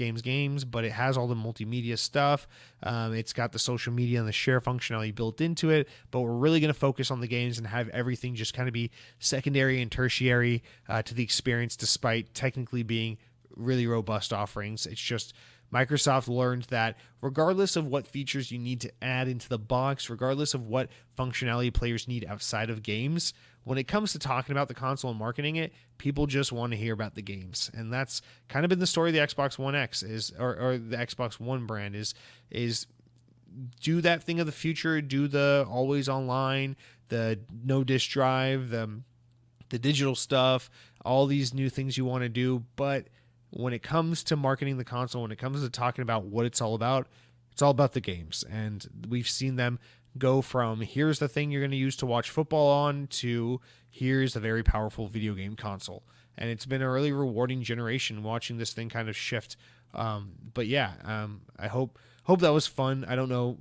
but it has all the multimedia stuff. It's got the social media and the share functionality built into it, but we're really going to focus on the games and have everything just kind of be secondary and tertiary to the experience, despite technically being really robust offerings. It's just Microsoft learned that regardless of what features you need to add into the box, regardless of what functionality players need outside of games, when it comes to talking about the console and marketing it, people just want to hear about the games. And that's kind of been the story of the Xbox One X, or the Xbox One brand is do that thing of the future, do the always online, the no disk drive, the digital stuff, all these new things you want to do, but when it comes to marketing the console, when it comes to talking about what it's all about the games. And we've seen them go from here's the thing you're going to use to watch football on to here's a very powerful video game console. And it's been a really rewarding generation watching this thing kind of shift. But yeah, I hope that was fun. I don't know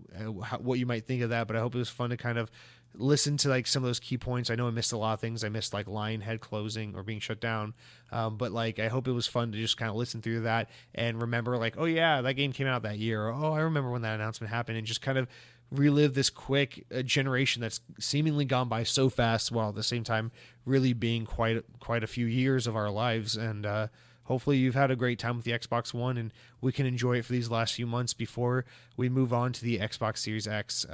what you might think of that, but I hope it was fun to kind of listen to like some of those key points. I know I missed a lot of things. I missed like Lionhead closing or being shut down. But like, I hope it was fun to just kind of listen through that and remember like, oh yeah, that game came out that year. Or, oh, I remember when that announcement happened, and just kind of relive this quick generation that's seemingly gone by so fast, while at the same time really being quite a few years of our lives. And, hopefully you've had a great time with the Xbox One, and we can enjoy it for these last few months before we move on to the Xbox Series X.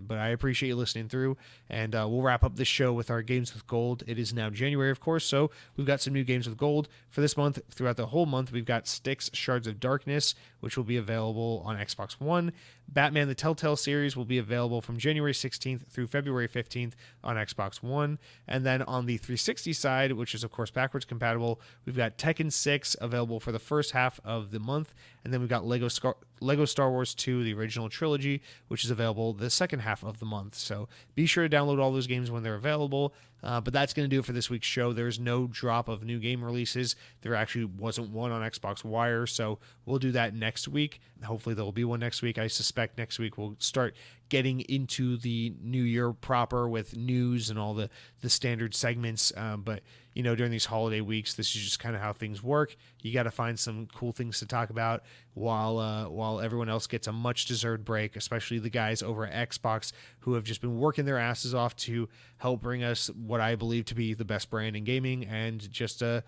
But I appreciate you listening through, and we'll wrap up this show with our Games with Gold. It is now January, of course, so we've got some new Games with Gold for this month. Throughout the whole month, we've got Styx Shards of Darkness, which will be available on Xbox One. Batman the Telltale series will be available from January 16th through February 15th on Xbox One. And then on the 360 side, which is of course backwards compatible, we've got Tekken 6 available for the first half of the month. And then we've got Lego Star Wars 2, the original trilogy, which is available the second half of the month. So be sure to download all those games when they're available. But that's going to do it for this week's show. There's no drop of new game releases. There actually wasn't one on Xbox Wire, so we'll do that next week. Hopefully there will be one next week. I suspect next week we'll start getting into the new year proper with news and all the standard segments. But you know, during these holiday weeks, this is just kind of how things work. You got to find some cool things to talk about while everyone else gets a much deserved break, especially the guys over at Xbox who have just been working their asses off to help bring us what I believe to be the best brand in gaming, and just a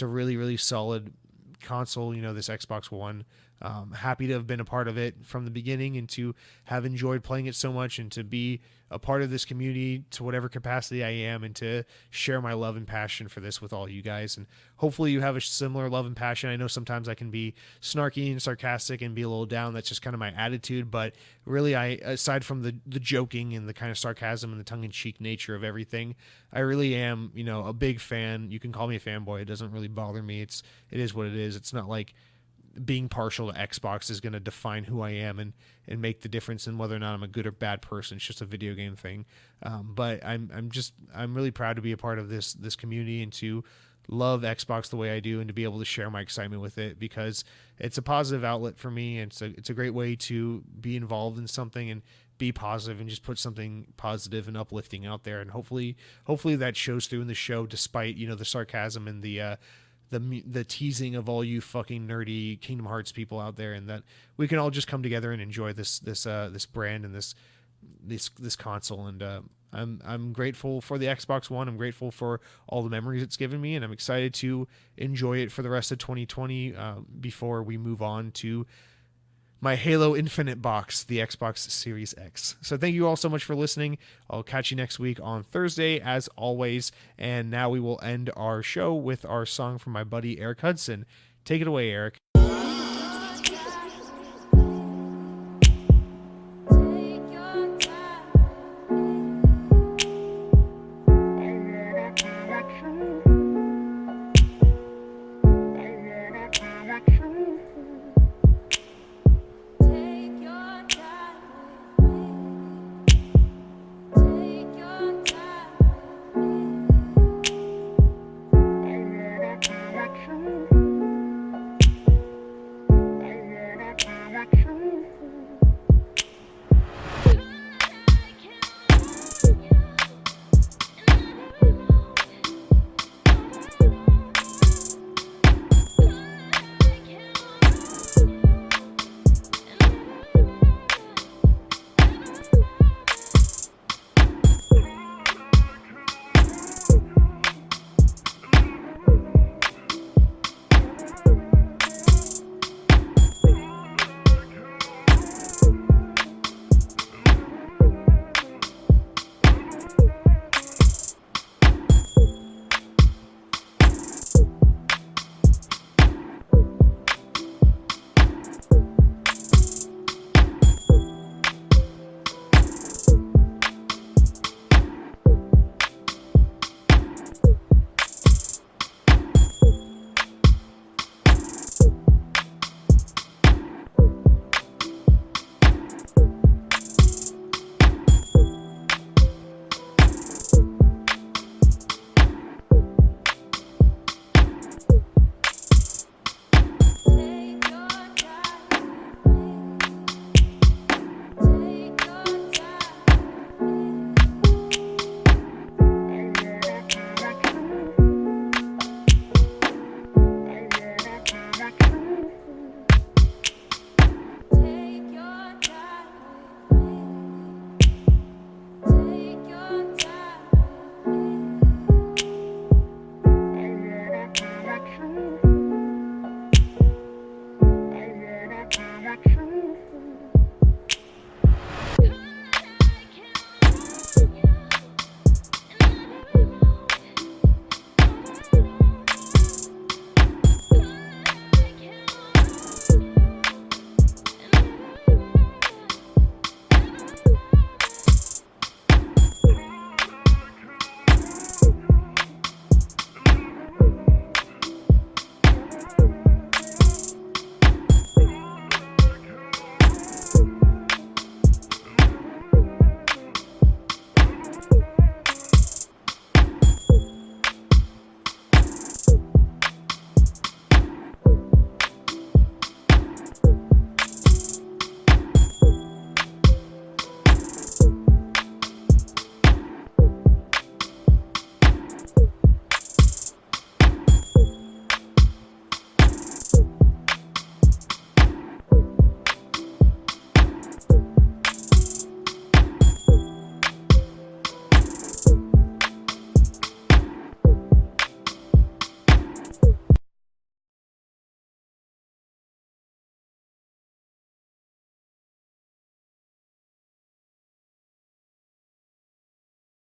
really, really solid console. You know, this Xbox One. Happy to have been a part of it from the beginning, and to have enjoyed playing it so much, and to be a part of this community to whatever capacity I am, and to share my love and passion for this with all you guys. And hopefully you have a similar love and passion. I know sometimes I can be snarky and sarcastic and be a little down. That's just kind of my attitude. But really, aside from the joking and the kind of sarcasm and the tongue-in-cheek nature of everything, I really am, you know, a big fan. You can call me a fanboy. It doesn't really bother me. It is what it is. It's not like being partial to Xbox is going to define who I am and make the difference in whether or not I'm a good or bad person. It's just a video game thing. But I'm really proud to be a part of this community, and to love Xbox the way I do, and to be able to share my excitement with it, because it's a positive outlet for me. And it's a great way to be involved in something and be positive and just put something positive and uplifting out there. And hopefully that shows through in the show, despite, you know, the sarcasm and the teasing of all you fucking nerdy Kingdom Hearts people out there, and that we can all just come together and enjoy this brand and this console. And I'm grateful for the Xbox One. I'm grateful for all the memories it's given me, and I'm excited to enjoy it for the rest of 2020 before we move on to my Halo Infinite box, the Xbox Series X. So thank you all so much for listening. I'll catch you next week on Thursday, as always. And now we will end our show with our song from my buddy Eric Hudson. Take it away, Eric.